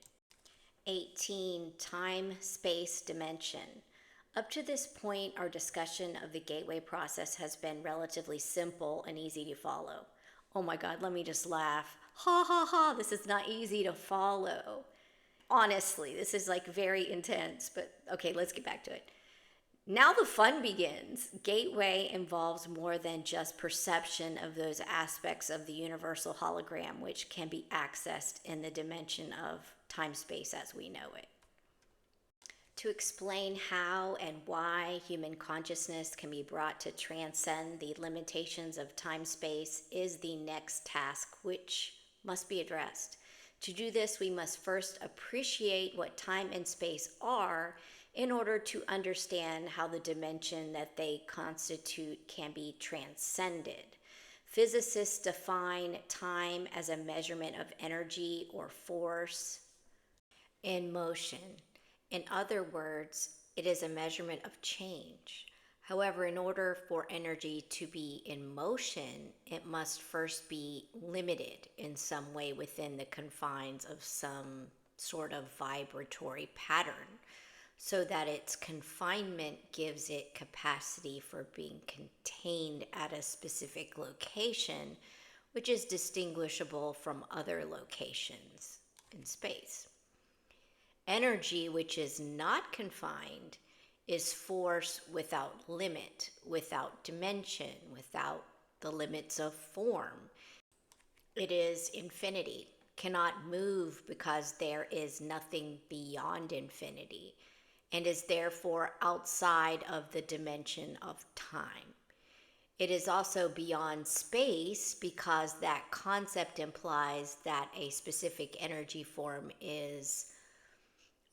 A: 18. Time, space, dimension. Up to this point, our discussion of the gateway process has been relatively simple and easy to follow. Oh my God, let me just laugh. Ha ha ha, this is not easy to follow. Honestly, this is like very intense, but okay, let's get back to it. Now the fun begins. Gateway involves more than just perception of those aspects of the universal hologram which can be accessed in the dimension of time-space as we know it. To explain how and why human consciousness can be brought to transcend the limitations of time-space is the next task which must be addressed. To do this, we must first appreciate what time and space are in order to understand how the dimension that they constitute can be transcended. Physicists define time as a measurement of energy or force in motion. In other words, it is a measurement of change. However, in order for energy to be in motion, it must first be limited in some way within the confines of some sort of vibratory pattern. so that its confinement gives it capacity for being contained at a specific location, which is distinguishable from other locations in space. Energy, which is not confined, is force without limit, without dimension, without the limits of form. It is infinity, cannot move because there is nothing beyond infinity, and is therefore outside of the dimension of time. It is also beyond space because that concept implies that a specific energy form is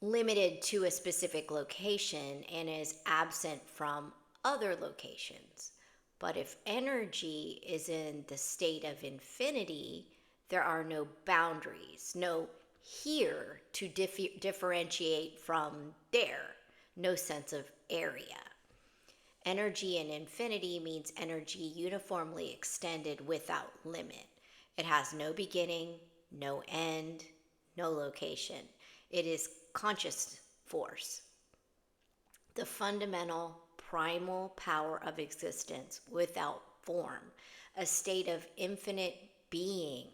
A: limited to a specific location and is absent from other locations. But if energy is in the state of infinity, there are no boundaries, no here to differentiate from there, no sense of area. Energy in infinity means energy uniformly extended without limit. It has no beginning, no end, no location. It is conscious force, the fundamental primal power of existence without form, a state of infinite being.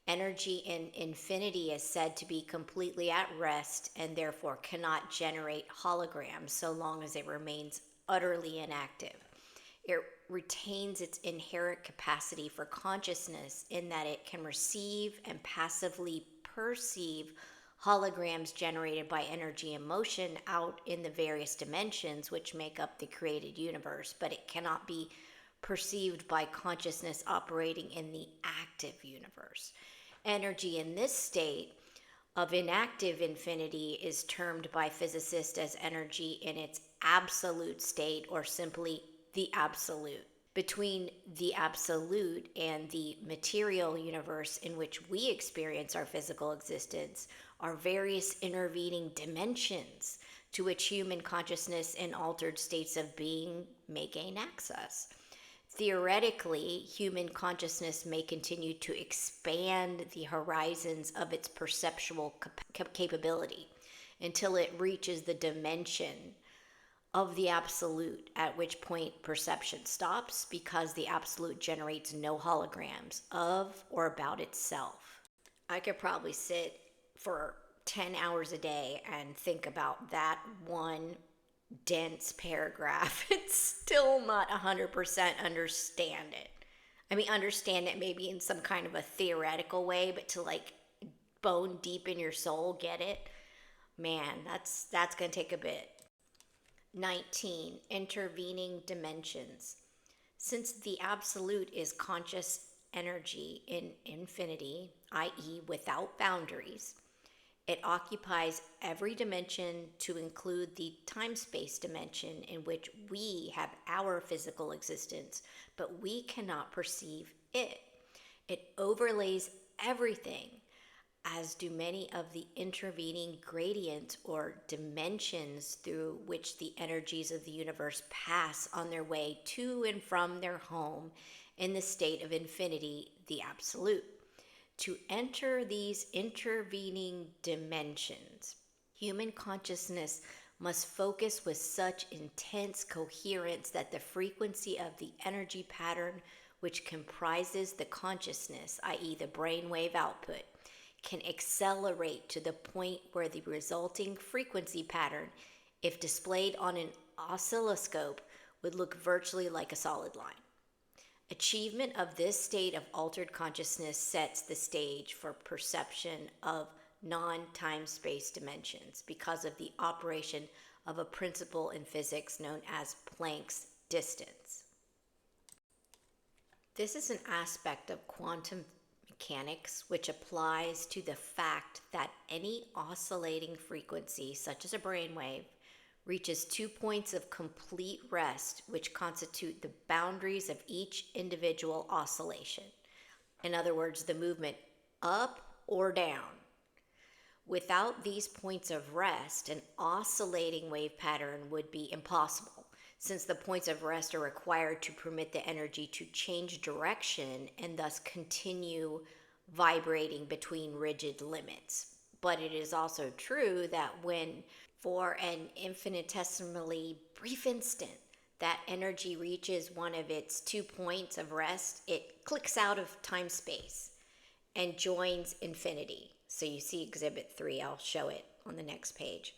A: Energy in infinity is said to be completely at rest and therefore cannot generate holograms so long as it remains utterly inactive. It retains its inherent capacity for consciousness in that it can receive and passively perceive holograms generated by energy and motion out in the various dimensions which make up the created universe, but it cannot be perceived by consciousness operating in the active universe. Energy in this state of inactive infinity is termed by physicists as energy in its absolute state, or simply the absolute. Between the absolute and the material universe in which we experience our physical existence are various intervening dimensions to which human consciousness and altered states of being may gain access. Theoretically, human consciousness may continue to expand the horizons of its perceptual capability until it reaches the dimension of the absolute, at which point perception stops because the absolute generates no holograms of or about itself. I could probably sit for 10 hours a day and think about that one dense paragraph. It's still not 100% understand it. I mean, understand it maybe in some kind of a theoretical way, but to like bone deep in your soul get it, man, that's going to take a bit. 19. Intervening dimensions. Since the absolute is conscious energy in infinity, i.e., without boundaries, it occupies every dimension to include the time-space dimension in which we have our physical existence, but we cannot perceive it. It overlays everything, as do many of the intervening gradients or dimensions through which the energies of the universe pass on their way to and from their home in the state of infinity, the absolute. To enter these intervening dimensions, human consciousness must focus with such intense coherence that the frequency of the energy pattern which comprises the consciousness, i.e., the brainwave output, can accelerate to the point where the resulting frequency pattern, if displayed on an oscilloscope, would look virtually like a solid line. Achievement of this state of altered consciousness sets the stage for perception of non-time-space dimensions because of the operation of a principle in physics known as Planck's distance. This is an aspect of quantum mechanics which applies to the fact that any oscillating frequency, such as a brainwave, reaches 2 points of complete rest, which constitute the boundaries of each individual oscillation. In other words, the movement up or down. Without these points of rest, an oscillating wave pattern would be impossible, since the points of rest are required to permit the energy to change direction and thus continue vibrating between rigid limits. But it is also true that when For an infinitesimally brief instant, that energy reaches one of its 2 points of rest, it clicks out of time-space and joins infinity. So you see Exhibit 3, I'll show it on the next page.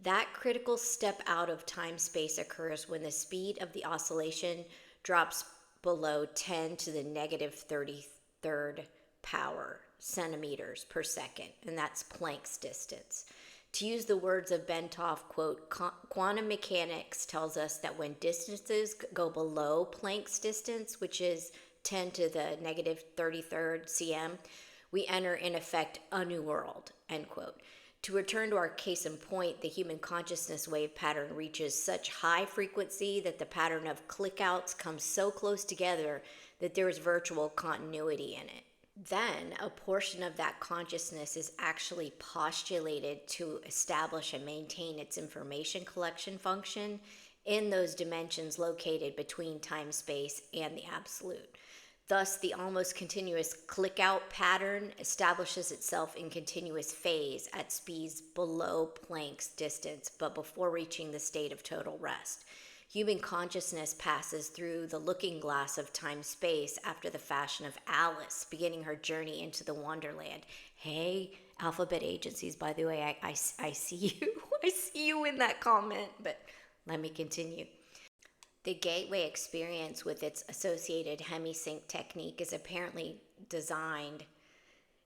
A: That critical step out of time-space occurs when the speed of the oscillation drops below 10 to the negative 33rd power centimeters per second, and that's Planck's distance. To use the words of Bentov, quote, quantum mechanics tells us that when distances go below Planck's distance, which is 10 to the negative 33rd cm, we enter, in effect, a new world, end quote. To return to our case in point, the human consciousness wave pattern reaches such high frequency that the pattern of click-outs comes so close together that there is virtual continuity in it. Then a portion of that consciousness is actually postulated to establish and maintain its information collection function in those dimensions located between time-space and the absolute. Thus, the almost continuous click-out pattern establishes itself in continuous phase at speeds below Planck's distance, but before reaching the state of total rest. Human consciousness passes through the looking glass of time-space after the fashion of Alice, beginning her journey into the Wonderland. Hey, alphabet agencies, by the way, I see you. I see you in that comment, but let me continue. The gateway experience with its associated hemisync technique is apparently designed,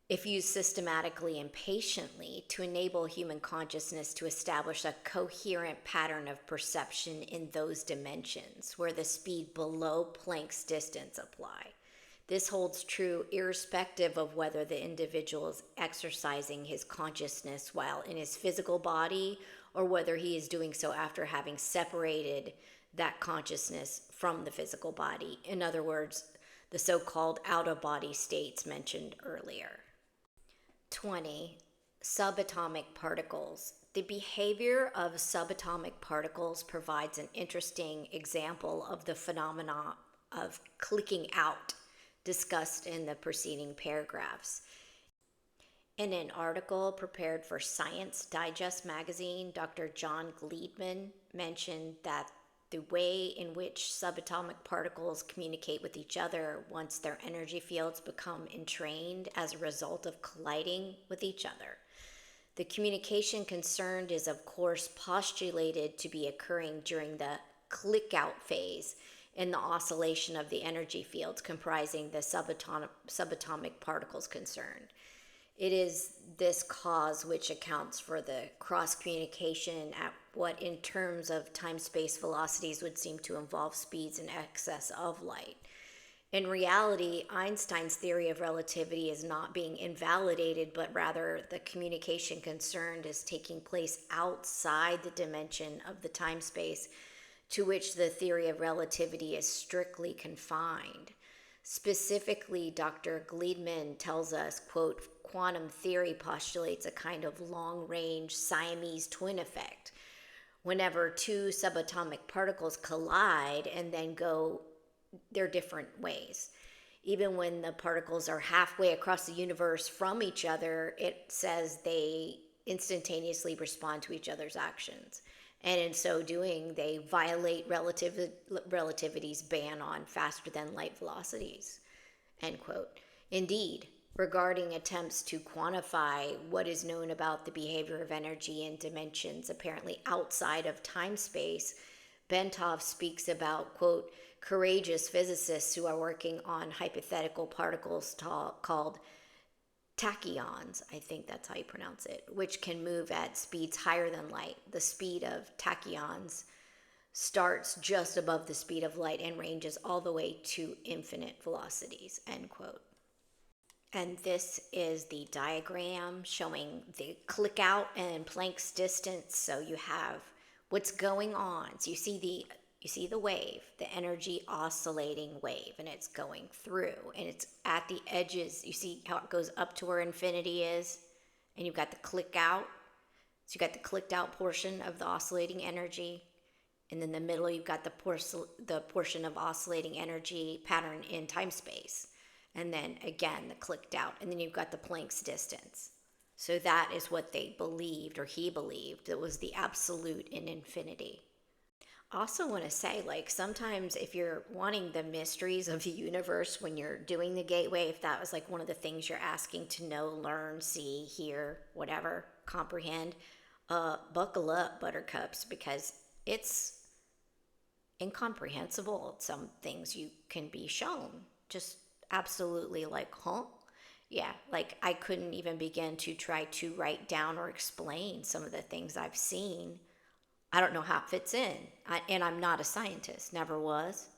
A: if used systematically and patiently, to enable human consciousness to establish a coherent pattern of perception in those dimensions where the speed below Planck's distance apply. This holds true irrespective of whether the individual is exercising his consciousness while in his physical body or whether he is doing so after having separated that consciousness from the physical body. In other words, the so-called out-of-body states mentioned earlier. 20. Subatomic particles. The behavior of subatomic particles provides an interesting example of the phenomena of clicking out discussed in the preceding paragraphs. In an article prepared for Science Digest magazine, Dr. John Gleedman mentioned that the way in which subatomic particles communicate with each other once their energy fields become entrained as a result of colliding with each other. The communication concerned is, of course, postulated to be occurring during the click-out phase in the oscillation of the energy fields comprising the subatomic particles concerned. It is this cause which accounts for the cross-communication at what in terms of time-space velocities would seem to involve speeds in excess of light. In reality, Einstein's theory of relativity is not being invalidated, but rather the communication concerned is taking place outside the dimension of the time-space to which the theory of relativity is strictly confined. Specifically, Dr. Gleedman tells us, quote, quantum theory postulates a kind of long-range Siamese twin effect. Whenever two subatomic particles collide and then go their different ways. Even when the particles are halfway across the universe from each other, it says they instantaneously respond to each other's actions. And in so doing, they violate relativity's ban on faster than light velocities, end quote. Indeed, regarding attempts to quantify what is known about the behavior of energy in dimensions apparently outside of time-space, Bentov speaks about, quote, courageous physicists who are working on hypothetical particles called tachyons, I think that's how you pronounce it, which can move at speeds higher than light. The speed of tachyons starts just above the speed of light and ranges all the way to infinite velocities, end quote. And this is the diagram showing the click out and Planck's distance. So you have what's going on. So you see the wave, the energy oscillating wave, and it's going through, and it's at the edges. You see how it goes up to where infinity is, and you've got the click out. So you got the clicked out portion of the oscillating energy, and in the middle you've got the portion of oscillating energy pattern in time space. And then again, the clicked out. And then you've got the Planck's distance. So that is what they believed, or he believed, it was the absolute in infinity. I also want to say, like, sometimes if you're wanting the mysteries of the universe when you're doing the gateway, if that was like one of the things you're asking to know, learn, see, hear, whatever, comprehend, buckle up, buttercups, because it's incomprehensible. Some things you can be shown. Just absolutely like, huh? Yeah, like I couldn't even begin to try to write down or explain some of the things I've seen. I don't know how it fits in. And I'm not a scientist, never was.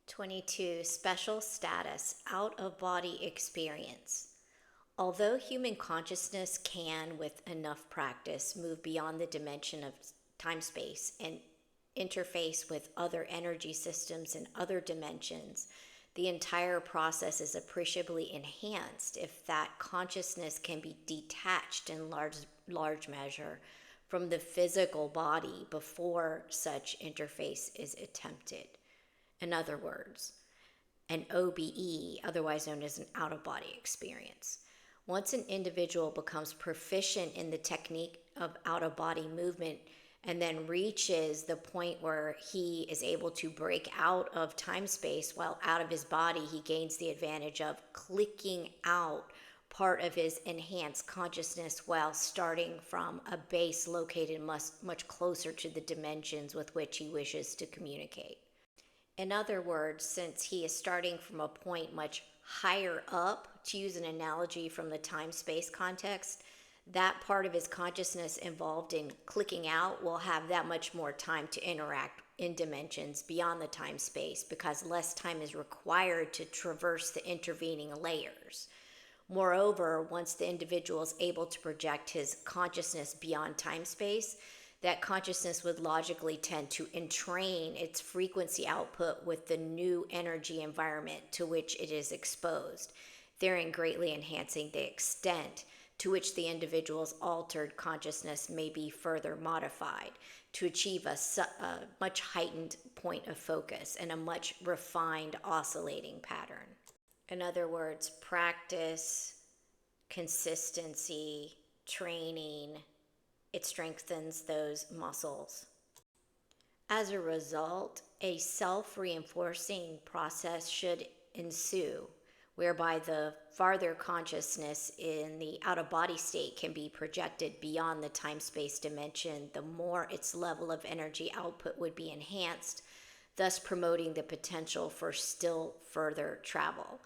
A: 22, special status, out of body experience. Although human consciousness can, with enough practice, move beyond the dimension of time space and interface with other energy systems in other dimensions, the entire process is appreciably enhanced if that consciousness can be detached in large measure from the physical body before such interface is attempted. In other words, an OBE, otherwise known as an out of body experience. Once an individual becomes proficient in the technique of out of body movement and then reaches the point where he is able to break out of time space while out of his body, he gains the advantage of clicking out part of his enhanced consciousness while starting from a base located much closer to the dimensions with which he wishes to communicate. In other words, since he is starting from a point much higher up, to use an analogy from the time-space context, that part of his consciousness involved in clicking out will have that much more time to interact in dimensions beyond the time-space because less time is required to traverse the intervening layers. Moreover, once the individual is able to project his consciousness beyond time-space, that consciousness would logically tend to entrain its frequency output with the new energy environment to which it is exposed, therein greatly enhancing the extent to which the individual's altered consciousness may be further modified to achieve a much heightened point of focus and a much refined oscillating pattern. In other words, practice, consistency, training, it strengthens those muscles. As a result, a self-reinforcing process should ensue, whereby the farther consciousness in the out-of-body state can be projected beyond the time-space dimension, the more its level of energy output would be enhanced, thus promoting the potential for still further travel.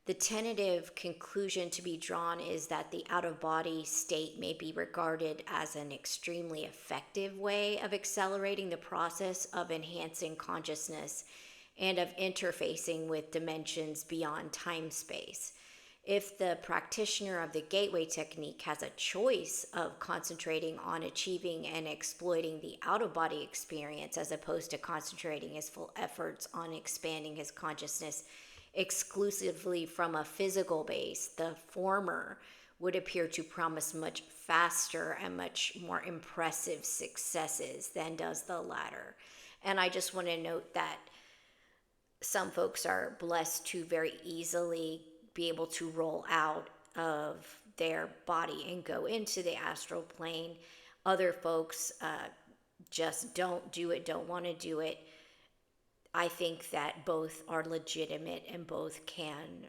A: The tentative conclusion to be drawn is that the out-of-body state may be regarded as an extremely effective way of accelerating the process of enhancing consciousness and of interfacing with dimensions beyond time-space. If the practitioner of the gateway technique has a choice of concentrating on achieving and exploiting the out-of-body experience as opposed to concentrating his full efforts on expanding his consciousness exclusively from a physical base, the former would appear to promise much faster and much more impressive successes than does the latter. And I just want to note that some folks are blessed to very easily be able to roll out of their body and go into the astral plane. Other folks just don't do it, don't want to do it. I think that both are legitimate and both can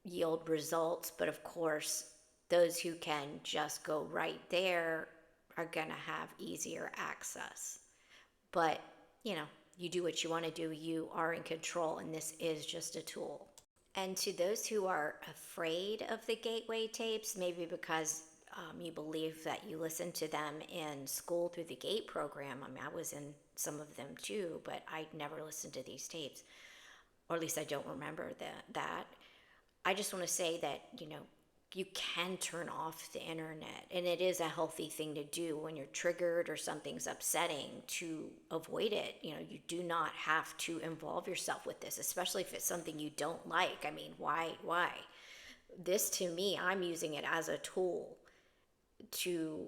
A: yield results. But of course, those who can just go right there are going to have easier access. But, you do what you want to do. You are in control, and this is just a tool. And to those who are afraid of the gateway tapes, maybe because you believe that you listen to them in school through the GATE program. I mean, I was in some of them too, but I'd never listened to these tapes, or at least I don't remember that. I just want to say that, you can turn off the internet, and it is a healthy thing to do when you're triggered or something's upsetting to avoid it. You do not have to involve yourself with this, especially if it's something you don't like. I mean, why? This, to me, I'm using it as a tool to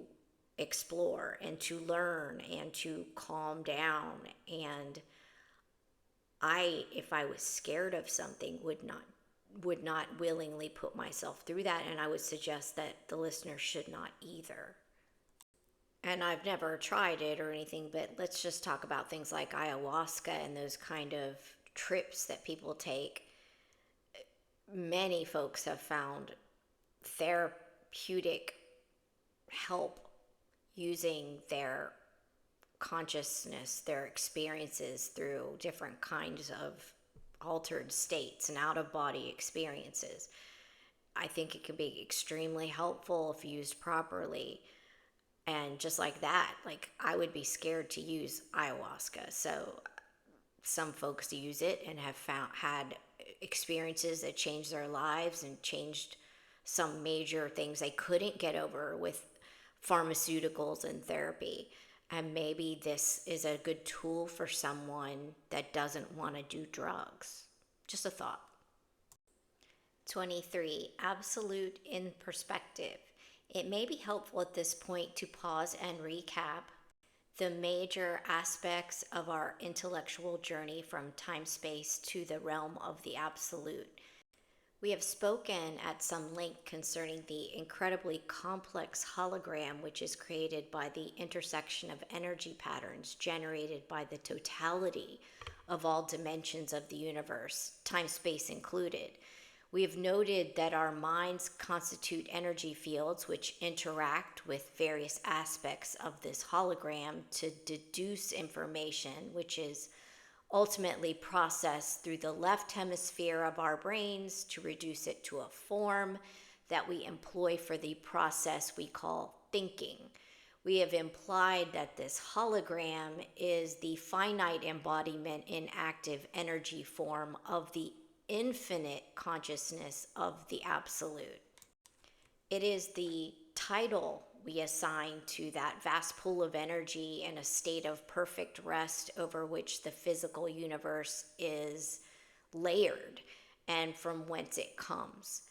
A: explore and to learn and to calm down. And if I was scared of something, would not would not willingly put myself through that, and I would suggest that the listener should not either. And I've never tried it or anything, but let's just talk about things like ayahuasca and those kind of trips that people take. Many folks have found therapeutic help using their consciousness, their experiences through different kinds of altered states and out of body experiences. I think it can be extremely helpful if used properly. And just like that, like I would be scared to use ayahuasca. So some folks use it and have had experiences that changed their lives and changed some major things they couldn't get over with pharmaceuticals and therapy. And maybe this is a good tool for someone that doesn't want to do drugs. Just a thought. 23. Absolute in perspective. It may be helpful at this point to pause and recap the major aspects of our intellectual journey from time-space to the realm of the absolute. We have spoken at some length concerning the incredibly complex hologram which is created by the intersection of energy patterns generated by the totality of all dimensions of the universe, time-space included. We have noted that our minds constitute energy fields which interact with various aspects of this hologram to deduce information, which is ultimately processed through the left hemisphere of our brains to reduce it to a form that we employ for the process we call thinking. We have implied that this hologram is the finite embodiment in active energy form of the infinite consciousness of the absolute. It is the title we assign to that vast pool of energy in a state of perfect rest over which the physical universe is layered and from whence it comes.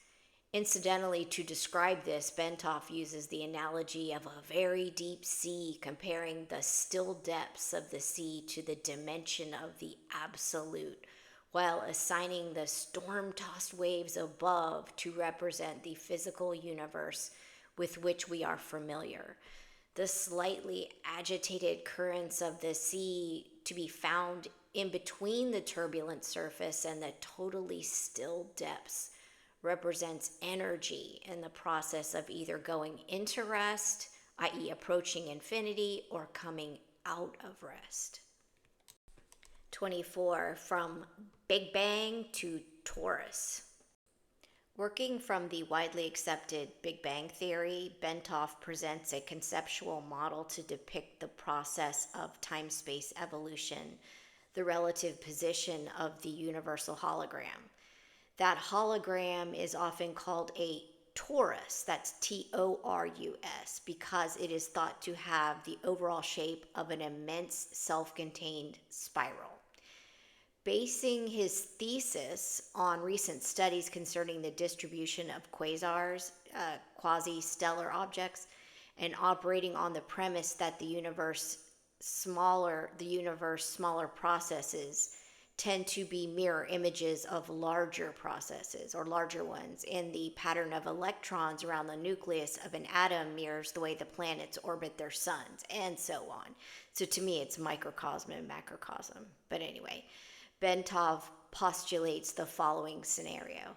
A: Incidentally, to describe this, Bentov uses the analogy of a very deep sea, comparing the still depths of the sea to the dimension of the absolute, while assigning the storm-tossed waves above to represent the physical universe with which we are familiar. The slightly agitated currents of the sea to be found in between the turbulent surface and the totally still depths represents energy in the process of either going into rest, i.e. approaching infinity, or coming out of rest. 24. From Big Bang to Taurus. Working from the widely accepted Big Bang theory, Bentov presents a conceptual model to depict the process of time-space evolution, the relative position of the universal hologram. That hologram is often called a torus, that's T-O-R-U-S, because it is thought to have the overall shape of an immense self-contained spiral. Basing his thesis on recent studies concerning the distribution of quasars, quasi-stellar objects, and operating on the premise that the universe smaller processes tend to be mirror images of larger processes or larger ones, and the pattern of electrons around the nucleus of an atom mirrors the way the planets orbit their suns, and so on. So to me, it's microcosm and macrocosm. But anyway, Bentov postulates the following scenario.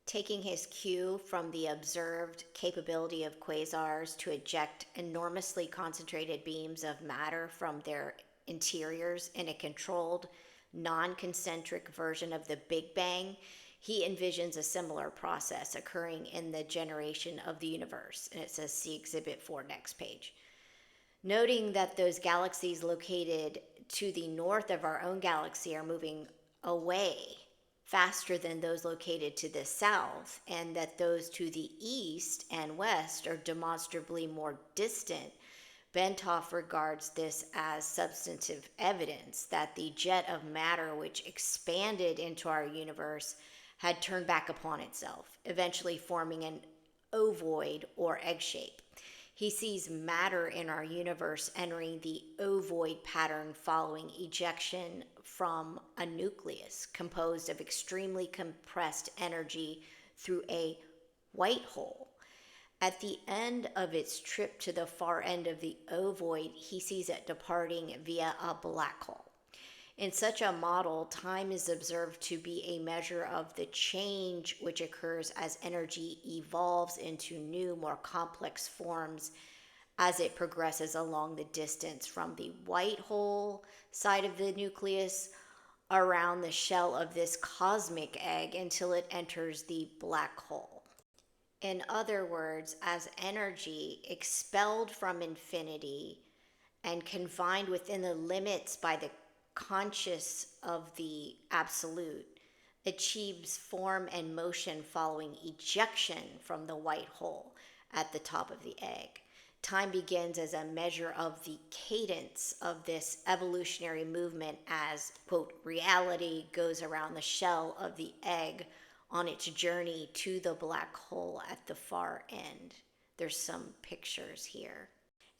A: Taking his cue from the observed capability of quasars to eject enormously concentrated beams of matter from their interiors in a controlled, non-concentric version of the Big Bang, he envisions a similar process occurring in the generation of the universe. And it says, see Exhibit 4, next page. Noting that those galaxies located to the north of our own galaxy are moving away faster than those located to the south, and that those to the east and west are demonstrably more distant, Bentov regards this as substantive evidence that the jet of matter which expanded into our universe had turned back upon itself, eventually forming an ovoid or egg shape. He sees matter in our universe entering the ovoid pattern following ejection from a nucleus composed of extremely compressed energy through a white hole. At the end of its trip to the far end of the ovoid, he sees it departing via a black hole. In such a model, time is observed to be a measure of the change which occurs as energy evolves into new, more complex forms as it progresses along the distance from the white hole side of the nucleus around the shell of this cosmic egg until it enters the black hole. In other words, as energy expelled from infinity and confined within the limits by the conscious of the absolute, achieves form and motion following ejection from the white hole at the top of the egg. Time begins as a measure of the cadence of this evolutionary movement as, quote, reality goes around the shell of the egg on its journey to the black hole at the far end. There's some pictures here.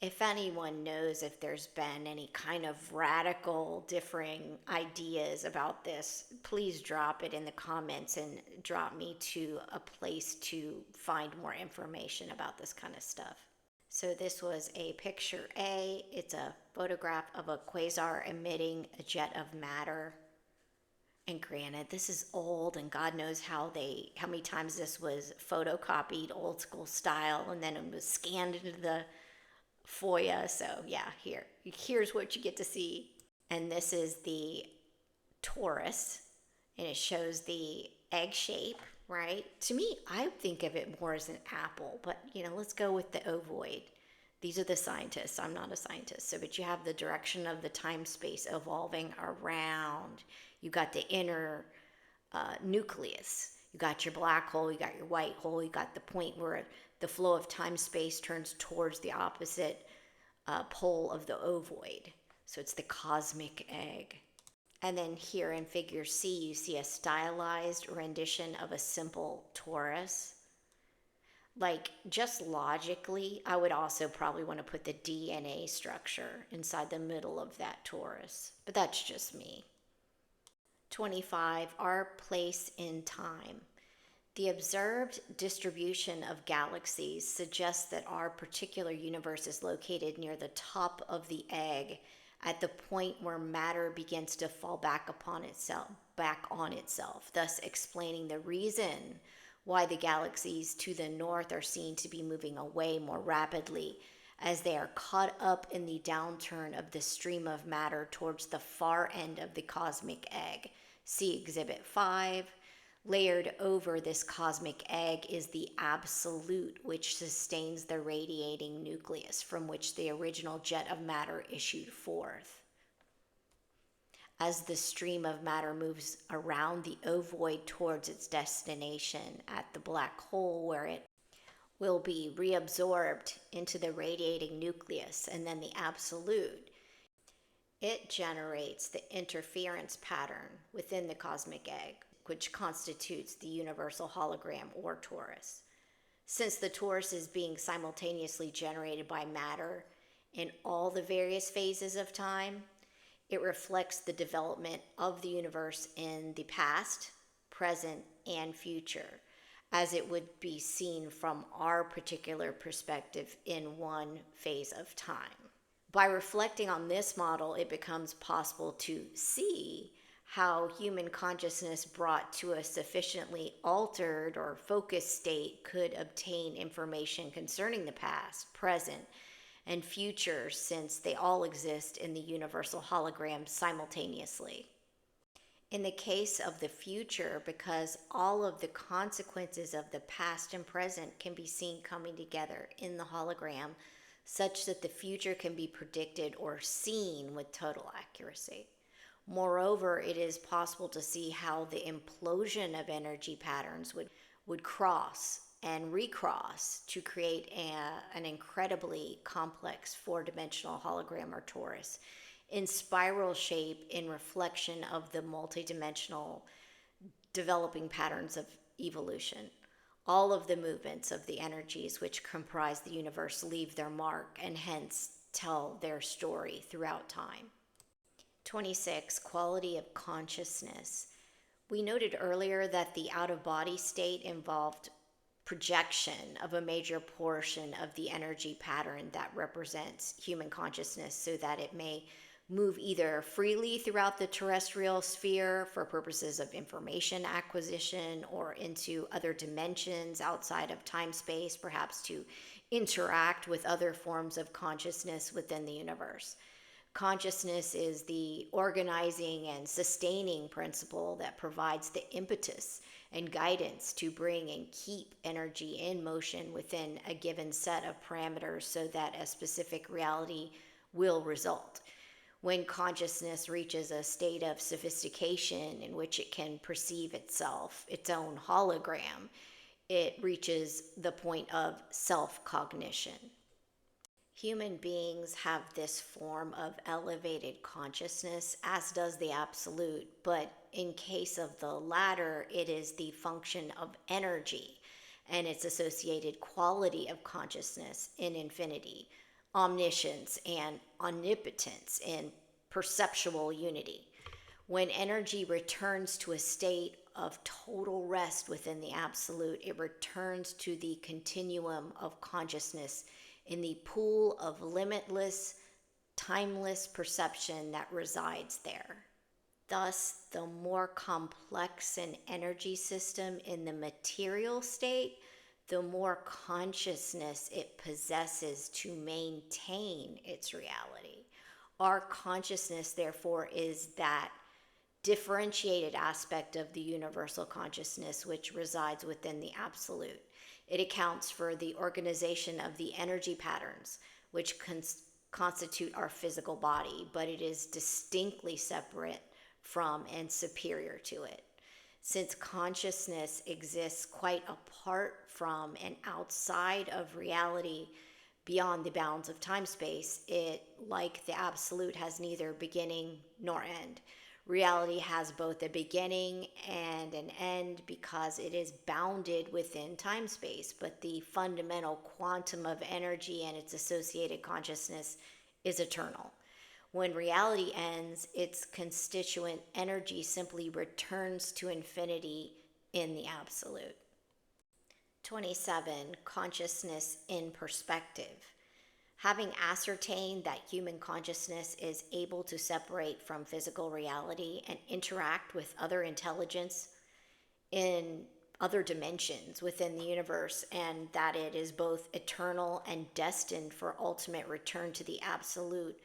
A: If anyone knows if there's been any kind of radical differing ideas about this, please drop it in the comments and drop me to a place to find more information about this kind of stuff. So this was a picture A. It's a photograph of a quasar emitting a jet of matter. And granted, this is old, and God knows how many times this was photocopied old school style, and then it was scanned into the FOIA. So yeah, here's what you get to see. And this is the torus, and it shows the egg shape, right? To me, I think of it more as an apple, but let's go with the ovoid. These are the scientists. I'm not a scientist. So, but you have the direction of the time space evolving around. You got the inner nucleus. You got your black hole. You got your white hole. You got the point where the flow of time space turns towards the opposite pole of the ovoid. So it's the cosmic egg. And then here in figure C, you see a stylized rendition of a simple torus. Like, just logically, I would also probably want to put the DNA structure inside the middle of that torus. But that's just me. 25, our place in time. The observed distribution of galaxies suggests that our particular universe is located near the top of the egg at the point where matter begins to fall back on itself, thus explaining the reason why the galaxies to the north are seen to be moving away more rapidly as they are caught up in the downturn of the stream of matter towards the far end of the cosmic egg. See Exhibit 5. Layered over this cosmic egg is the absolute, which sustains the radiating nucleus from which the original jet of matter issued forth. As the stream of matter moves around the ovoid towards its destination at the black hole, where it will be reabsorbed into the radiating nucleus and then the absolute, it generates the interference pattern within the cosmic egg, which constitutes the universal hologram or torus. Since the torus is being simultaneously generated by matter in all the various phases of time, it reflects the development of the universe in the past, present, and future, as it would be seen from our particular perspective in one phase of time. By reflecting on this model, it becomes possible to see how human consciousness brought to a sufficiently altered or focused state could obtain information concerning the past, present, and future, since they all exist in the universal hologram simultaneously. In the case of the future, because all of the consequences of the past and present can be seen coming together in the hologram, such that the future can be predicted or seen with total accuracy. Moreover, it is possible to see how the implosion of energy patterns would cross and recross to create an incredibly complex four-dimensional hologram or torus in spiral shape in reflection of the multidimensional developing patterns of evolution. All of the movements of the energies which comprise the universe leave their mark and hence tell their story throughout time. 26. Quality of consciousness. We noted earlier that the out-of-body state involved projection of a major portion of the energy pattern that represents human consciousness so that it may move either freely throughout the terrestrial sphere for purposes of information acquisition or into other dimensions outside of time space, perhaps to interact with other forms of consciousness within the universe. Consciousness is the organizing and sustaining principle that provides the impetus and guidance to bring and keep energy in motion within a given set of parameters so that a specific reality will result. When consciousness reaches a state of sophistication in which it can perceive itself, its own hologram, it reaches the point of self-cognition. Human beings have this form of elevated consciousness, as does the Absolute, but in case of the latter, it is the function of energy and its associated quality of consciousness in infinity, omniscience, and omnipotence in perceptual unity. When energy returns to a state of total rest within the Absolute, it returns to the continuum of consciousness in the pool of limitless, timeless perception that resides there. Thus, the more complex an energy system in the material state, the more consciousness it possesses to maintain its reality. Our consciousness, therefore, is that differentiated aspect of the universal consciousness which resides within the Absolute. It accounts for the organization of the energy patterns which constitute our physical body, but it is distinctly separate from and superior to it. Since consciousness exists quite apart from and outside of reality, beyond the bounds of time-space, it, like the Absolute, has neither beginning nor end. Reality has both a beginning and an end because it is bounded within time-space, but the fundamental quantum of energy and its associated consciousness is eternal. When reality ends, its constituent energy simply returns to infinity in the Absolute. 27. Consciousness in perspective. Having ascertained that human consciousness is able to separate from physical reality and interact with other intelligence in other dimensions within the universe, and that it is both eternal and destined for ultimate return to the Absolute,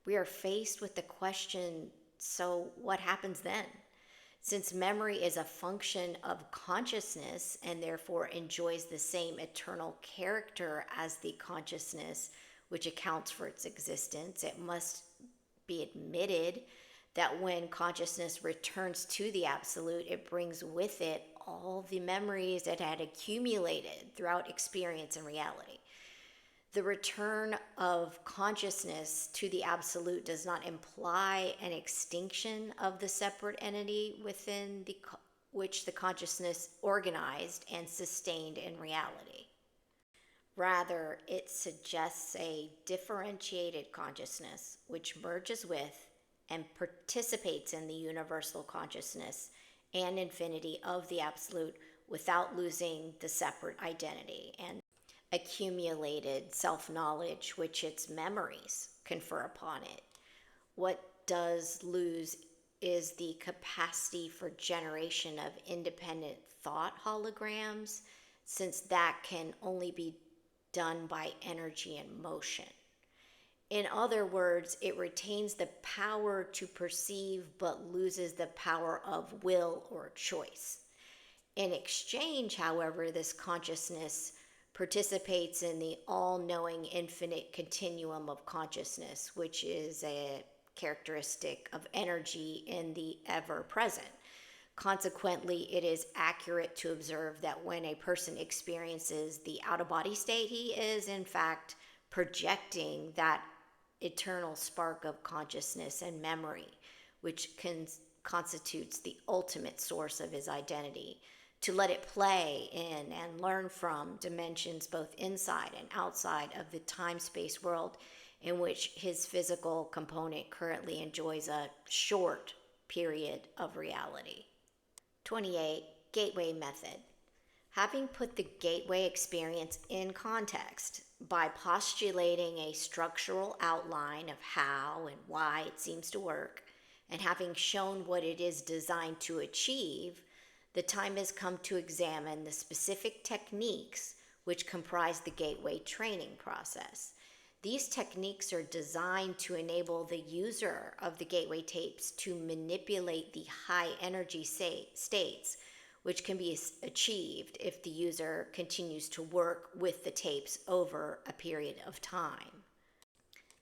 A: we are faced with the question, so what happens then? Since memory is a function of consciousness and therefore enjoys the same eternal character as the consciousness which accounts for its existence, it must be admitted that when consciousness returns to the Absolute, it brings with it all the memories it had accumulated throughout experience and reality. The return of consciousness to the Absolute does not imply an extinction of the separate entity within which the consciousness organized and sustained in reality. Rather, it suggests a differentiated consciousness which merges with and participates in the universal consciousness and infinity of the Absolute without losing the separate identity and accumulated self-knowledge which its memories confer upon it. What does lose is the capacity for generation of independent thought holograms, since that can only be done by energy and motion. In other words, it retains the power to perceive but loses the power of will or choice. In exchange, however, this consciousness participates in the all-knowing infinite continuum of consciousness, which is a characteristic of energy in the ever-present. Consequently, it is accurate to observe that when a person experiences the out-of-body state, he is in fact projecting that eternal spark of consciousness and memory, which constitutes the ultimate source of his identity, to let it play in and learn from dimensions both inside and outside of the time-space world in which his physical component currently enjoys a short period of reality. 28. Gateway method. Having put the gateway experience in context by postulating a structural outline of how and why it seems to work, and having shown what it is designed to achieve, the time has come to examine the specific techniques which comprise the gateway training process. These techniques are designed to enable the user of the gateway tapes to manipulate the high energy states, which can be achieved if the user continues to work with the tapes over a period of time.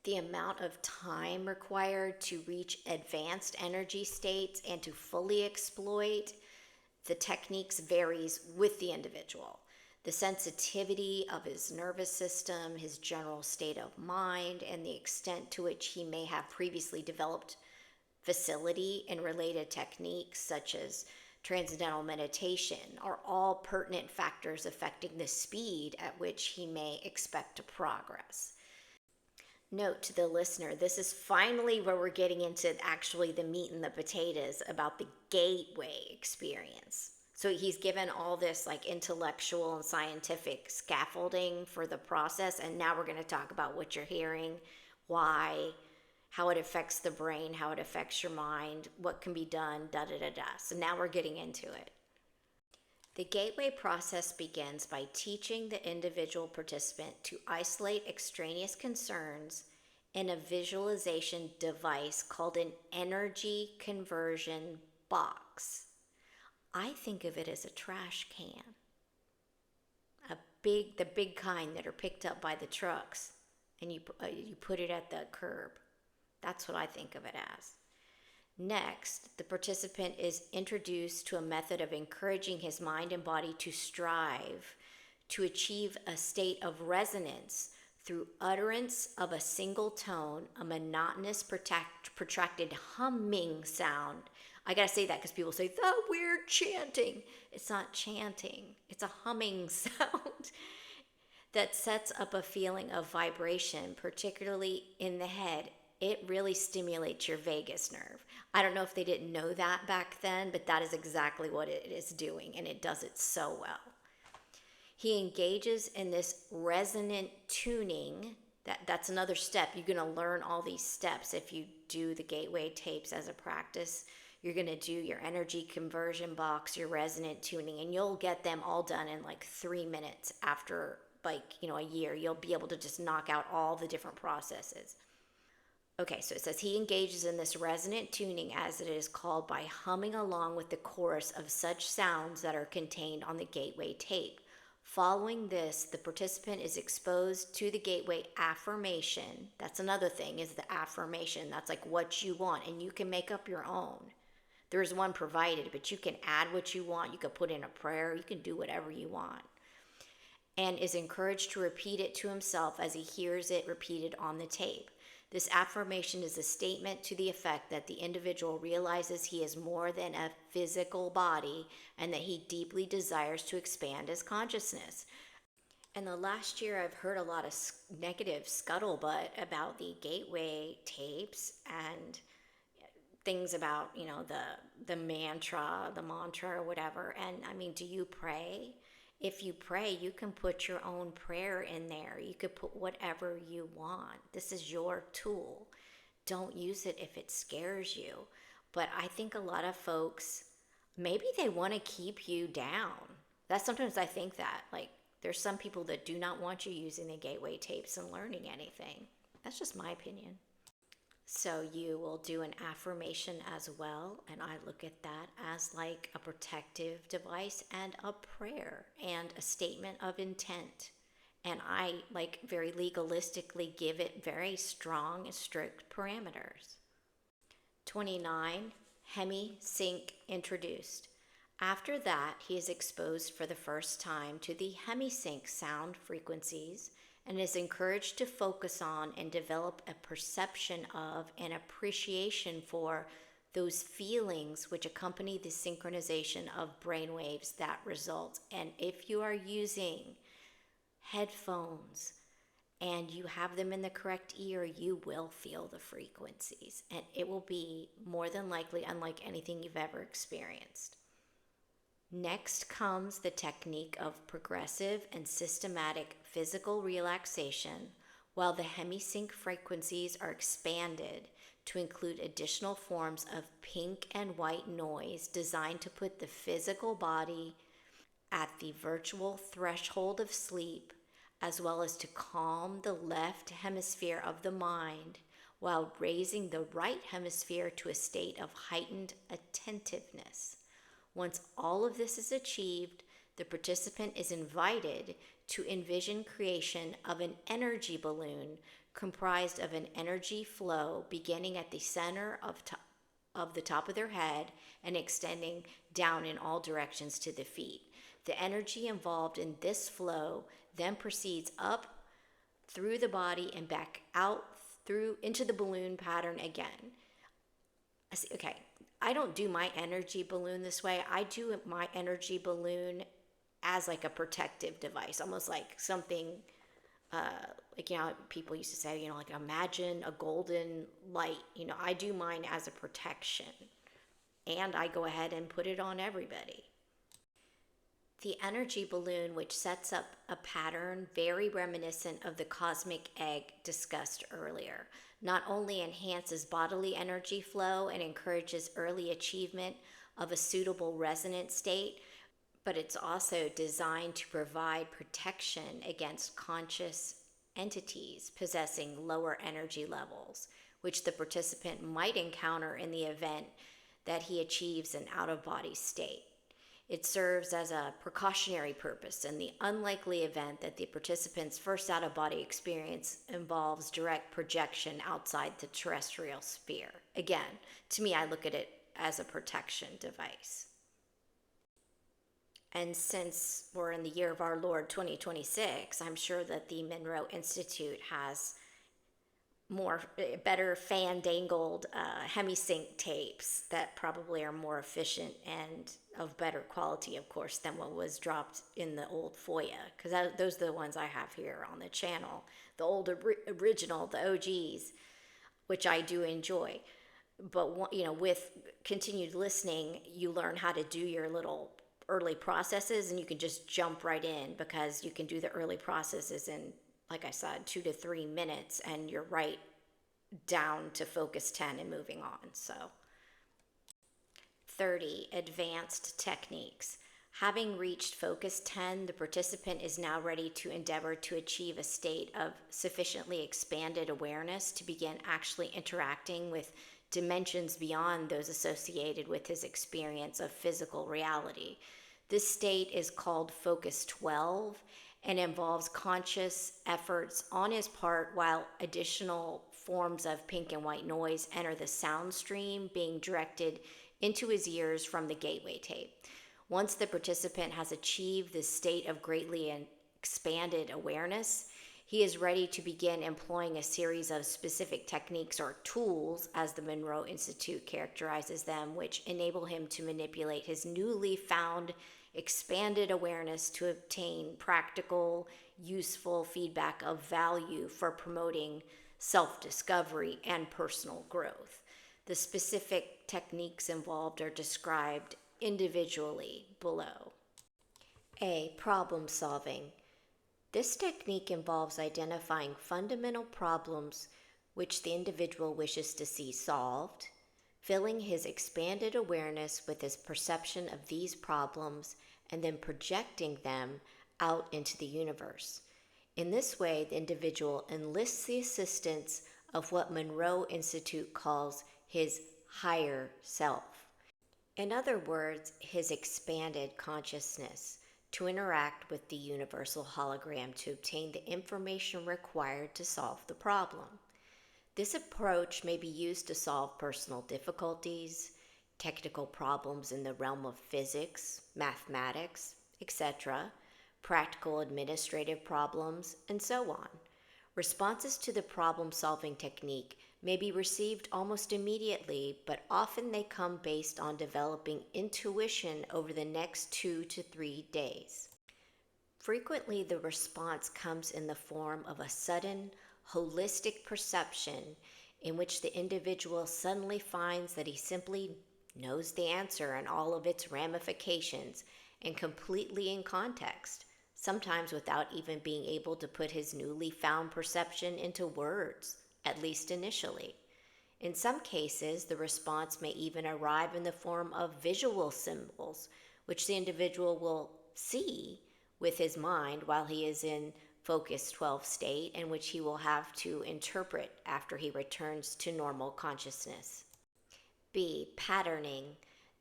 A: The amount of time required to reach advanced energy states and to fully exploit the techniques varies with the individual. The sensitivity of his nervous system, his general state of mind, and the extent to which he may have previously developed facility in related techniques such as transcendental meditation are all pertinent factors affecting the speed at which he may expect to progress. Note to the listener, this is finally where we're getting into actually the meat and the potatoes about the gateway experience. So he's given all this like intellectual and scientific scaffolding for the process, and now we're going to talk about what you're hearing, why, how it affects the brain, how it affects your mind, what can be done, da-da-da-da. So now we're getting into it. The gateway process begins by teaching the individual participant to isolate extraneous concerns in a visualization device called an energy conversion box. I think of it as a trash can. The big kind that are picked up by the trucks, and you put it at the curb. That's what I think of it as. Next, the participant is introduced to a method of encouraging his mind and body to strive to achieve a state of resonance through utterance of a single tone, a monotonous, protracted humming sound. I gotta say that because people say, the weird chanting. It's not chanting, it's a humming sound that sets up a feeling of vibration, particularly in the head. It really stimulates your vagus nerve. I don't know if they didn't know that back then, but that is exactly what it is doing, and it does it so well. He engages in this resonant tuning. That's another step. You're going to learn all these steps if you do the gateway tapes as a practice. You're going to do your energy conversion box, your resonant tuning, and you'll get them all done in like 3 minutes after a year. You'll be able to just knock out all the different processes. Okay, so it says he engages in this resonant tuning, as it is called, by humming along with the chorus of such sounds that are contained on the gateway tape. Following this, the participant is exposed to the gateway affirmation. That's another thing, is the affirmation. That's like what you want, and you can make up your own. There's one provided, but you can add what you want. You can put in a prayer. You can do whatever you want. And is encouraged to repeat it to himself as he hears it repeated on the tape. This affirmation is a statement to the effect that the individual realizes he is more than a physical body and that he deeply desires to expand his consciousness. And the last year I've heard a lot of negative scuttlebutt about the gateway tapes and things about, the mantra or whatever. And I mean, do you pray? If you pray, you can put your own prayer in there. You could put whatever you want. This is your tool. Don't use it if it scares you. But I think a lot of folks, maybe they want to keep you down. Sometimes I think that. Like, there's some people that do not want you using the gateway tapes and learning anything. That's just my opinion. So you will do an affirmation as well, and I look at that as like a protective device and a prayer and a statement of intent. And I very legalistically give it very strong and strict parameters. 29, hemi-sync introduced. After that, he is exposed for the first time to the hemi-sync sound frequencies and is encouraged to focus on and develop a perception of and appreciation for those feelings which accompany the synchronization of brainwaves that result. And if you are using headphones and you have them in the correct ear, you will feel the frequencies, and it will be more than likely unlike anything you've ever experienced. Next comes the technique of progressive and systematic physical relaxation, while the hemisync frequencies are expanded to include additional forms of pink and white noise designed to put the physical body at the virtual threshold of sleep, as well as to calm the left hemisphere of the mind while raising the right hemisphere to a state of heightened attentiveness. Once all of this is achieved, the participant is invited to envision creation of an energy balloon comprised of an energy flow beginning at the center of the top of their head and extending down in all directions to the feet. The energy involved in this flow then proceeds up through the body and back out through into the balloon pattern again. Okay, I don't do my energy balloon this way. I do my energy balloon as like a protective device, almost like something like, people used to say, like imagine a golden light. I do mine as a protection, and I go ahead and put it on everybody. The energy balloon, which sets up a pattern very reminiscent of the cosmic egg discussed earlier, not only enhances bodily energy flow and encourages early achievement of a suitable resonant state, but it's also designed to provide protection against conscious entities possessing lower energy levels, which the participant might encounter in the event that he achieves an out-of-body state. It serves as a precautionary purpose in the unlikely event that the participant's first out-of-body experience involves direct projection outside the terrestrial sphere. Again, to me, I look at it as a protection device. And since we're in the year of our Lord 2026, I'm sure that the Monroe Institute has better fan-dangled hemisync tapes that probably are more efficient and of better quality, of course, than what was dropped in the old FOIA, because those are the ones I have here on the channel, the old original, the OGs, which I do enjoy. But with continued listening, you learn how to do your little early processes, and you can just jump right in, because you can do the early processes in, like I said, 2 to 3 minutes, and you're right down to focus 10 and moving on. So 30, advanced techniques. Having reached focus 10, the participant is now ready to endeavor to achieve a state of sufficiently expanded awareness to begin actually interacting with dimensions beyond those associated with his experience of physical reality. This state is called Focus 12 and involves conscious efforts on his part, while additional forms of pink and white noise enter the sound stream being directed into his ears from the gateway tape. Once the participant has achieved this state of greatly expanded awareness, he is ready to begin employing a series of specific techniques or tools, as the Monroe Institute characterizes them, which enable him to manipulate his newly found expanded awareness to obtain practical, useful feedback of value for promoting self-discovery and personal growth. The specific techniques involved are described individually below. A. Problem solving. This technique involves identifying fundamental problems which the individual wishes to see solved, filling his expanded awareness with his perception of these problems, and then projecting them out into the universe. In this way, the individual enlists the assistance of what Monroe Institute calls his higher self. In other words, his expanded consciousness, to interact with the universal hologram to obtain the information required to solve the problem. This approach may be used to solve personal difficulties, technical problems in the realm of physics, mathematics, etc., practical administrative problems, and so on. Responses to the problem-solving technique may be received almost immediately, but often they come based on developing intuition over the next 2 to 3 days. Frequently, the response comes in the form of a sudden, holistic perception in which the individual suddenly finds that he simply knows the answer and all of its ramifications and completely in context, sometimes without even being able to put his newly found perception into words, at least initially. In some cases, the response may even arrive in the form of visual symbols, which the individual will see with his mind while he is in focus 12 state, and which he will have to interpret after he returns to normal consciousness. B. Patterning.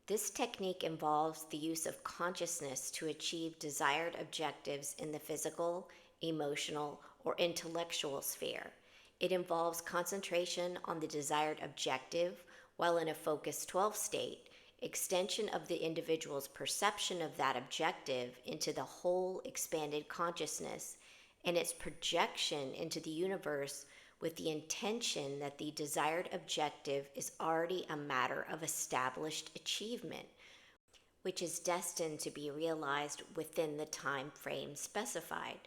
A: This technique involves the use of consciousness to achieve desired objectives in the physical, emotional, or intellectual sphere. It involves concentration on the desired objective while in a focus 12 state, extension of the individual's perception of that objective into the whole expanded consciousness, and its projection into the universe with the intention that the desired objective is already a matter of established achievement, which is destined to be realized within the time frame specified.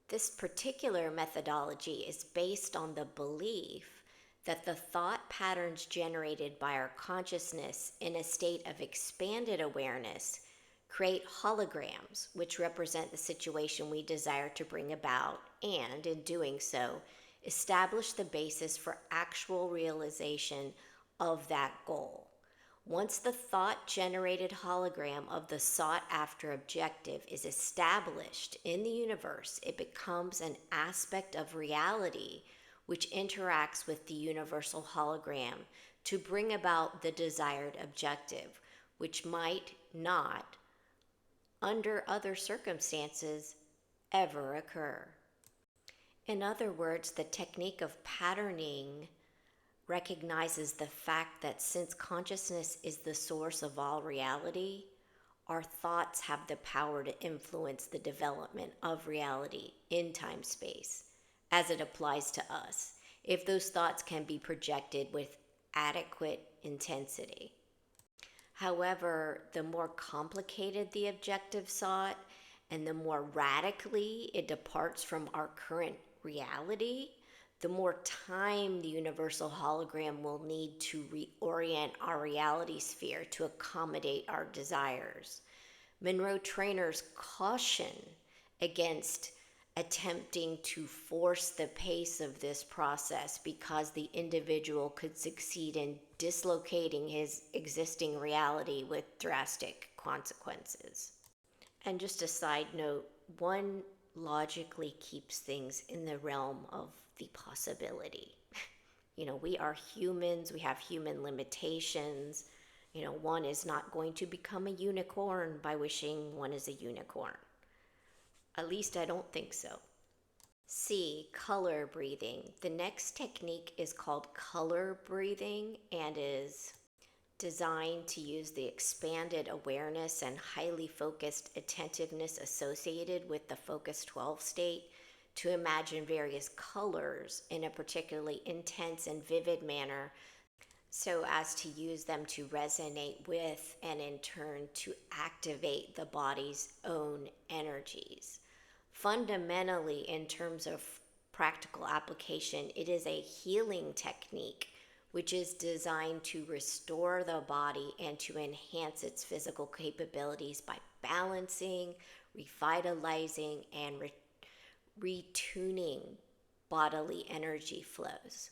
A: This particular methodology is based on the belief that the thought patterns generated by our consciousness in a state of expanded awareness create holograms, which represent the situation we desire to bring about, and in doing so, establish the basis for actual realization of that goal. Once the thought-generated hologram of the sought-after objective is established in the universe, it becomes an aspect of reality which interacts with the universal hologram to bring about the desired objective, which might not, under other circumstances, ever occur. In other words, the technique of patterning recognizes the fact that since consciousness is the source of all reality, our thoughts have the power to influence the development of reality in time-space as it applies to us, if those thoughts can be projected with adequate intensity. However, the more complicated the objective sought and the more radically it departs from our current reality, the more time the universal hologram will need to reorient our reality sphere to accommodate our desires. Monroe trainers caution against attempting to force the pace of this process because the individual could succeed in dislocating his existing reality with drastic consequences. And just a side note, one logically keeps things in the realm of the possibility. We are humans, we have human limitations. One is not going to become a unicorn by wishing one is a unicorn. At least I don't think so. C. Color breathing. The next technique is called color breathing and is designed to use the expanded awareness and highly focused attentiveness associated with the focus 12 state to imagine various colors in a particularly intense and vivid manner so as to use them to resonate with and in turn to activate the body's own energies. Fundamentally, in terms of practical application, it is a healing technique which is designed to restore the body and to enhance its physical capabilities by balancing, revitalizing, and retuning bodily energy flows.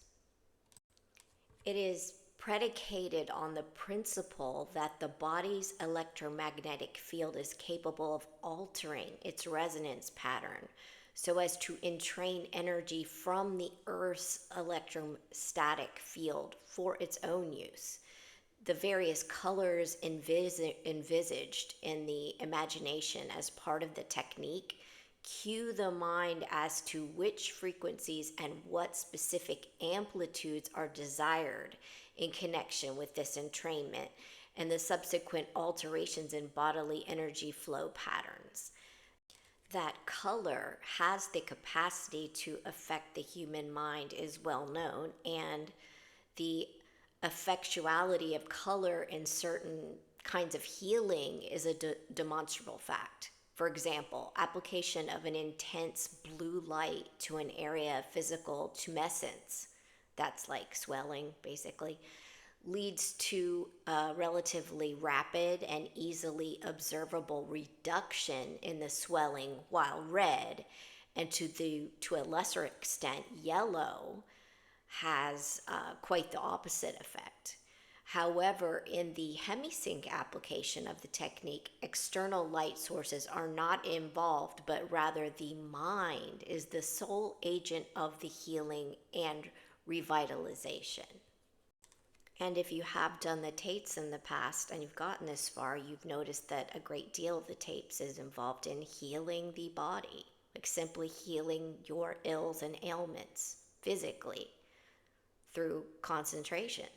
A: It is predicated on the principle that the body's electromagnetic field is capable of altering its resonance pattern so as to entrain energy from the Earth's electrostatic field for its own use. The various colors envisaged in the imagination as part of the technique cue the mind as to which frequencies and what specific amplitudes are desired in connection with this entrainment and the subsequent alterations in bodily energy flow patterns. That color has the capacity to affect the human mind is well known, and the effectuality of color in certain kinds of healing is a demonstrable fact. For example, application of an intense blue light to an area of physical tumescence, that's like swelling basically, leads to a relatively rapid and easily observable reduction in the swelling, while red, and to a lesser extent yellow, has quite the opposite effect. However, in the hemisync application of the technique, external light sources are not involved, but rather the mind is the sole agent of the healing and revitalization. And if you have done the tapes in the past and you've gotten this far, you've noticed that a great deal of the tapes is involved in healing the body, like simply healing your ills and ailments physically through concentration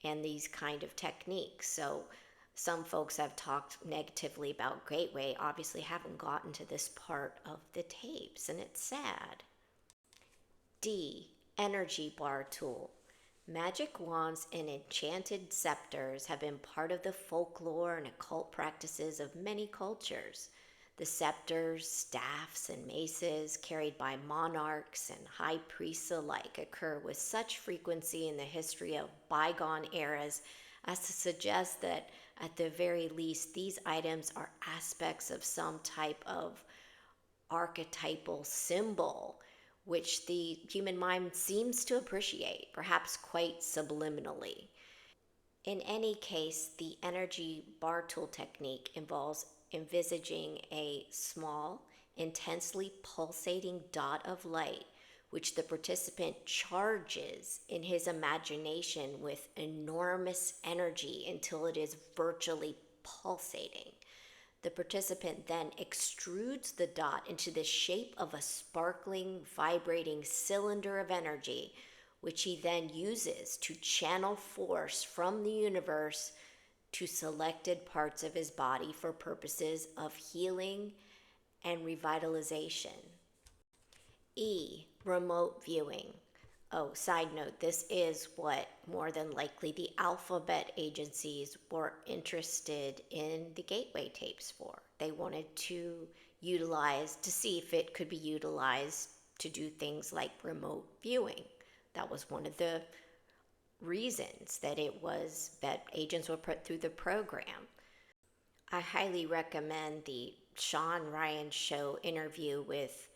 A: and these kind of techniques. So some folks have talked negatively about Gateway, obviously haven't gotten to this part of the tapes, and it's sad. D, energy bar tool. Magic wands and enchanted scepters have been part of the folklore and occult practices of many cultures. The scepters, staffs, and maces carried by monarchs and high priests alike occur with such frequency in the history of bygone eras as to suggest that, at the very least, these items are aspects of some type of archetypal symbol which the human mind seems to appreciate, perhaps quite subliminally. In any case, the energy bar tool technique involves envisaging a small, intensely pulsating dot of light, which the participant charges in his imagination with enormous energy until it is virtually pulsating. The participant then extrudes the dot into the shape of a sparkling, vibrating cylinder of energy, which he then uses to channel force from the universe to selected parts of his body for purposes of healing and revitalization. E, remote viewing. Oh, side note, this is what more than likely the alphabet agencies were interested in the Gateway tapes for. They wanted to see if it could be utilized to do things like remote viewing. That was one of the reasons that agents were put through the program. I highly recommend the Sean Ryan Show interview with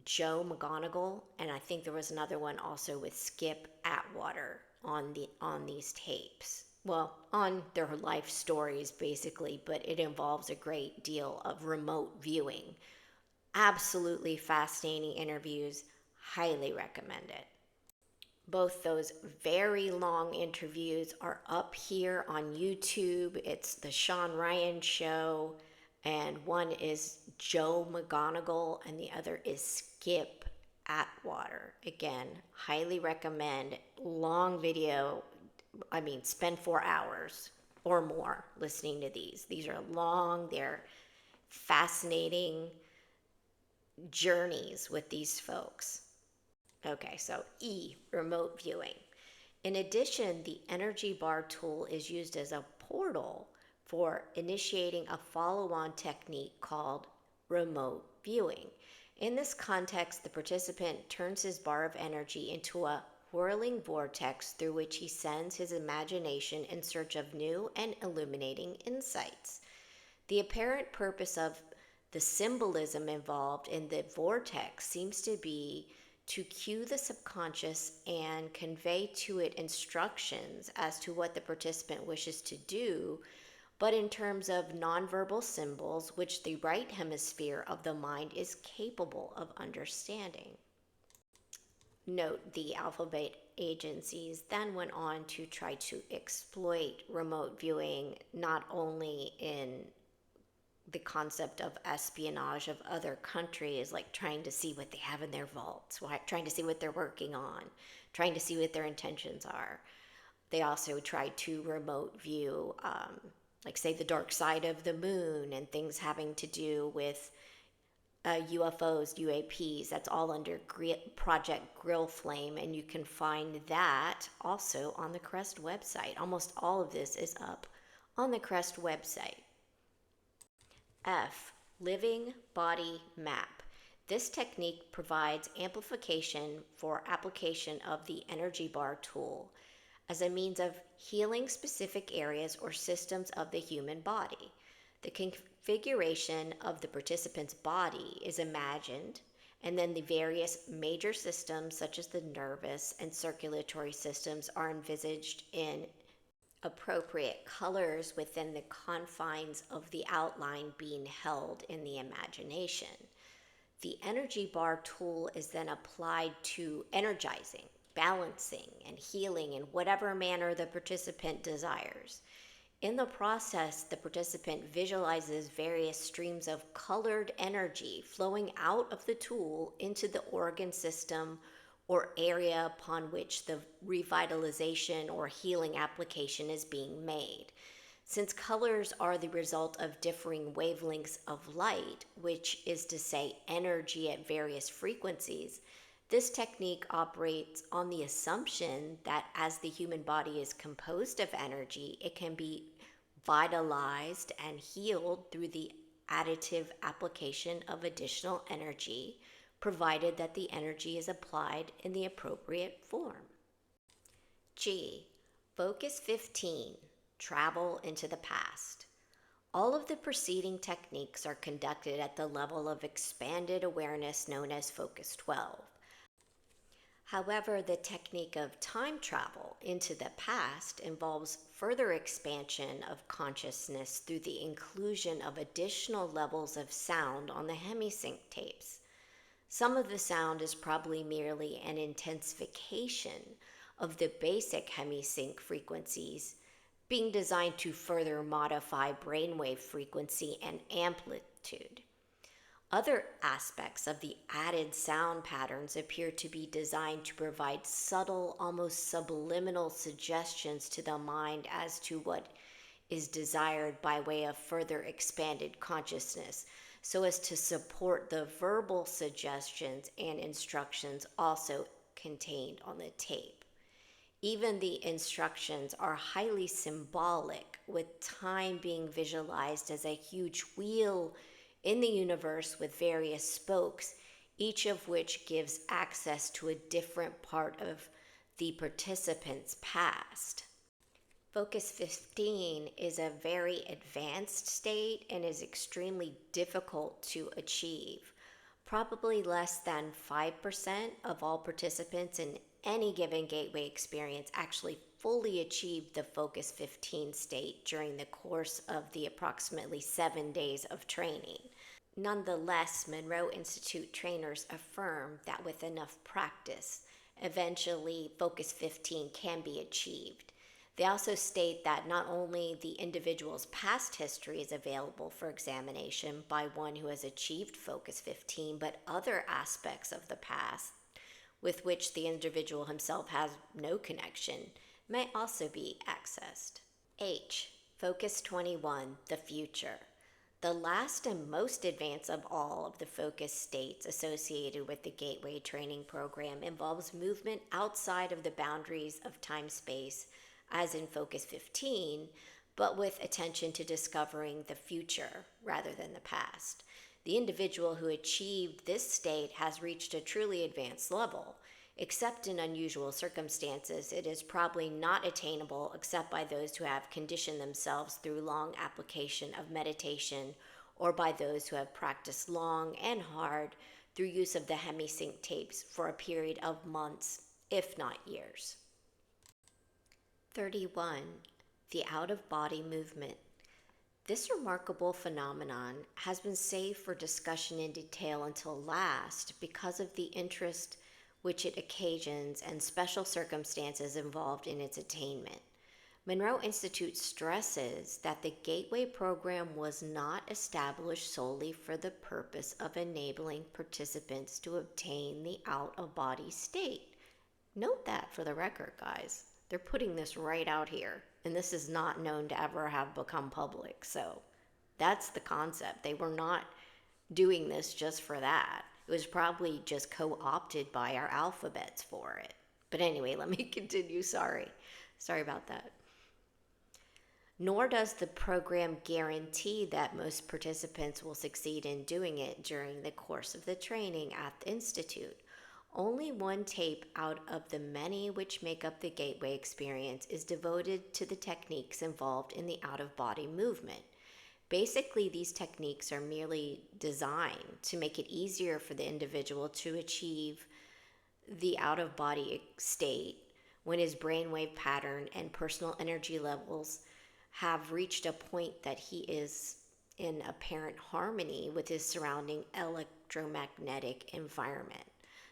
A: Joe McGonigal, and I think there was another one also with Skip Atwater on these tapes. Well, on their life stories basically, but it involves a great deal of remote viewing. Absolutely fascinating interviews. Highly recommend it. Both those very long interviews are up here on YouTube. It's the Sean Ryan Show, and one is Joe McGonigal, and the other is Skip Atwater. Again, highly recommend. Long video. I mean, spend 4 hours or more listening to these. These are long, they're fascinating journeys with these folks. Okay, so E, remote viewing. In addition, the energy bar tool is used as a portal for initiating a follow-on technique called remote viewing. In this context, the participant turns his bar of energy into a whirling vortex through which he sends his imagination in search of new and illuminating insights. The apparent purpose of the symbolism involved in the vortex seems to be to cue the subconscious and convey to it instructions as to what the participant wishes to do, but in terms of nonverbal symbols, which the right hemisphere of the mind is capable of understanding. Note, the alphabet agencies then went on to try to exploit remote viewing not only in the concept of espionage of other countries, like trying to see what they have in their vaults, trying to see what they're working on, trying to see what their intentions are. They also tried to remote view, like say the dark side of the moon and things having to do with UFOs, UAPs. That's all under Project Grill Flame, and you can find that also on the Crest website. Almost all of this is up on the Crest website. F. Living Body Map. This technique provides amplification for application of the energy bar tool as a means of healing specific areas or systems of the human body. The configuration of the participant's body is imagined, and then the various major systems, such as the nervous and circulatory systems, are envisaged in appropriate colors within the confines of the outline being held in the imagination. The energy bar tool is then applied to energizing, balancing, and healing in whatever manner the participant desires. In the process, the participant visualizes various streams of colored energy flowing out of the tool into the organ system or area upon which the revitalization or healing application is being made. Since colors are the result of differing wavelengths of light, which is to say energy at various frequencies, this technique operates on the assumption that as the human body is composed of energy, it can be vitalized and healed through the additive application of additional energy, provided that the energy is applied in the appropriate form. G. Focus 15. Travel into the past. All of the preceding techniques are conducted at the level of expanded awareness known as Focus 12. However, the technique of time travel into the past involves further expansion of consciousness through the inclusion of additional levels of sound on the hemisync tapes. Some of the sound is probably merely an intensification of the basic hemisync frequencies, being designed to further modify brainwave frequency and amplitude. Other aspects of the added sound patterns appear to be designed to provide subtle, almost subliminal suggestions to the mind as to what is desired by way of further expanded consciousness, so as to support the verbal suggestions and instructions also contained on the tape. Even the instructions are highly symbolic, with time being visualized as a huge wheel in the universe with various spokes, each of which gives access to a different part of the participant's past. Focus 15 is a very advanced state and is extremely difficult to achieve. Probably less than 5% of all participants in any given gateway experience actually fully achieve the Focus 15 state during the course of the approximately 7 days of training. Nonetheless, Monroe Institute trainers affirm that with enough practice, eventually Focus 15 can be achieved. They also state that not only the individual's past history is available for examination by one who has achieved Focus 15, but other aspects of the past with which the individual himself has no connection may also be accessed. H. Focus 21, the future. The last and most advanced of all of the focus states associated with the Gateway Training Program involves movement outside of the boundaries of time-space, as in Focus 15, but with attention to discovering the future rather than the past. The individual who achieved this state has reached a truly advanced level. Except in unusual circumstances, it is probably not attainable except by those who have conditioned themselves through long application of meditation, or by those who have practiced long and hard through use of the hemisync tapes for a period of months, if not years. 31. The out-of-body movement. This remarkable phenomenon has been saved for discussion in detail until last because of the interest which it occasions and special circumstances involved in its attainment. Monroe Institute stresses that the Gateway program was not established solely for the purpose of enabling participants to obtain the out-of-body state. Note that for the record, guys. They're putting this right out here, and this is not known to ever have become public, so that's the concept. They were not doing this just for that. It was probably just co-opted by our alphabets for it. But anyway, let me continue. Sorry about that. nor does the program guarantee that most participants will succeed in doing it during the course of the training at the Institute. Only one tape out of the many which make up the Gateway experience is devoted to the techniques involved in the out-of-body movement. Basically, these techniques are merely designed to make it easier for the individual to achieve the out-of-body state when his brainwave pattern and personal energy levels have reached a point that he is in apparent harmony with his surrounding electromagnetic environment,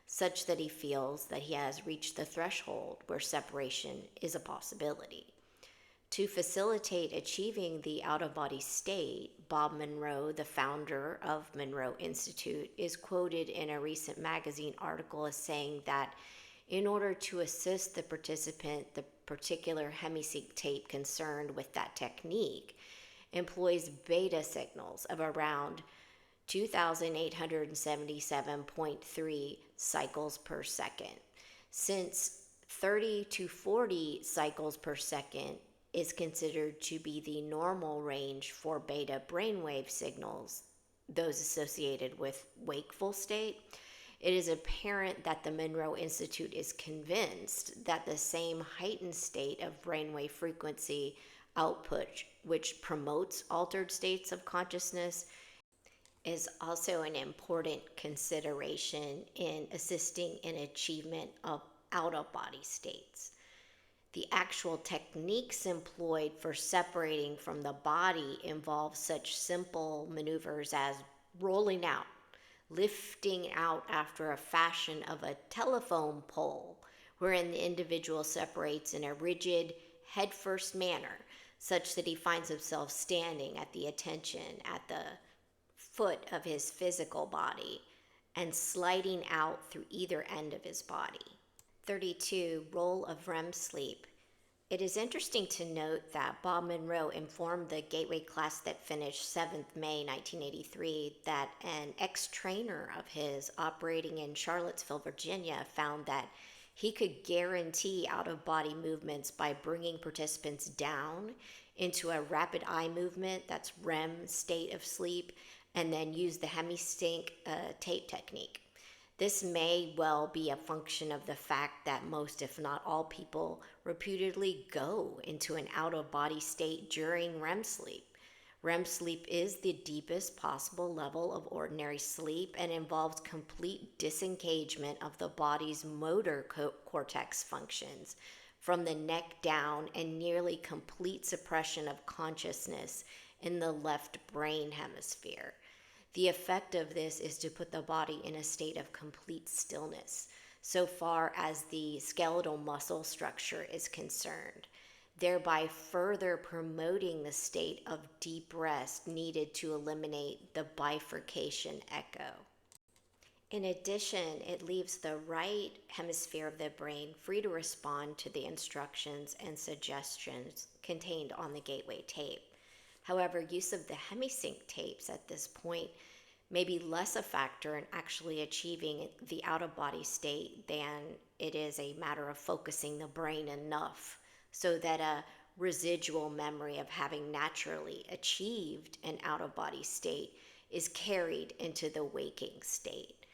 A: such that he feels that he has reached the threshold where separation is a possibility. To facilitate achieving the out-of-body state, Bob Monroe, the founder of Monroe Institute, is quoted in a recent magazine article as saying that in order to assist the participant, the particular hemisync tape concerned with that technique employs beta signals of around 2,877.3 cycles per second. Since 30 to 40 cycles per second is considered to be the normal range for beta brainwave signals, those associated with wakeful state, it is apparent that the Monroe Institute is convinced that the same heightened state of brainwave frequency output, which promotes altered states of consciousness, is also an important consideration in assisting in achievement of out-of-body states. The actual techniques employed for separating from the body involve such simple maneuvers as rolling out, lifting out after a fashion of a telephone pole, wherein the individual separates in a rigid, head-first manner, such that he finds himself standing at the attention at the foot of his physical body and sliding out through either end of his body. 32. Role of REM sleep. It is interesting to note that Bob Monroe informed the Gateway class that finished 7th May 1983 that an ex-trainer of his operating in Charlottesville, Virginia, found that he could guarantee out-of-body movements by bringing participants down into a rapid eye movement, that's REM state of sleep, and then use the hemisync tape technique. This may well be a function of the fact that most, if not all, people reputedly go into an out-of-body state during REM sleep. REM sleep is the deepest possible level of ordinary sleep and involves complete disengagement of the body's motor cortex functions from the neck down and nearly complete suppression of consciousness in the left brain hemisphere. The effect of this is to put the body in a state of complete stillness, so far as the skeletal muscle structure is concerned, thereby further promoting the state of deep rest needed to eliminate the bifurcation echo. In addition, it leaves the right hemisphere of the brain free to respond to the instructions and suggestions contained on the Gateway tape. However, use of the hemisync tapes at this point may be less a factor in actually achieving the out-of-body state than it is a matter of focusing the brain enough so that a residual memory of having naturally achieved an out-of-body state is carried into the waking state.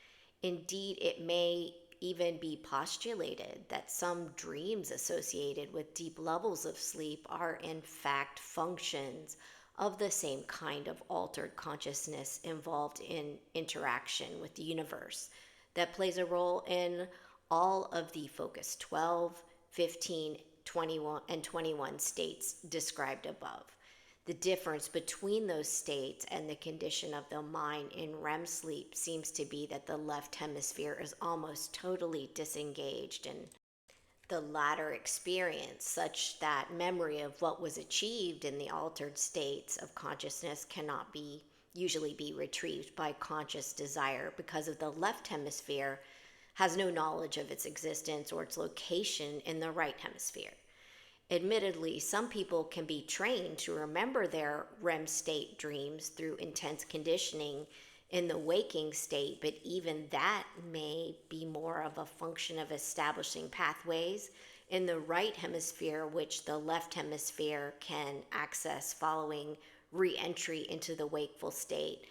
A: Indeed, it may even be postulated that some dreams associated with deep levels of sleep are in fact functions of the same kind of altered consciousness involved in interaction with the universe that plays a role in all of the focus 12, 15, 21, and 21 states described above. The difference between those states and the condition of the mind in REM sleep seems to be that the left hemisphere is almost totally disengaged in the latter experience, such that memory of what was achieved in the altered states of consciousness cannot usually be retrieved by conscious desire, because of the left hemisphere has no knowledge of its existence or its location in the right hemisphere. Admittedly, some people can be trained to remember their REM state dreams through intense conditioning in the waking state, but even that may be more of a function of establishing pathways in the right hemisphere, which the left hemisphere can access following re-entry into the wakeful state,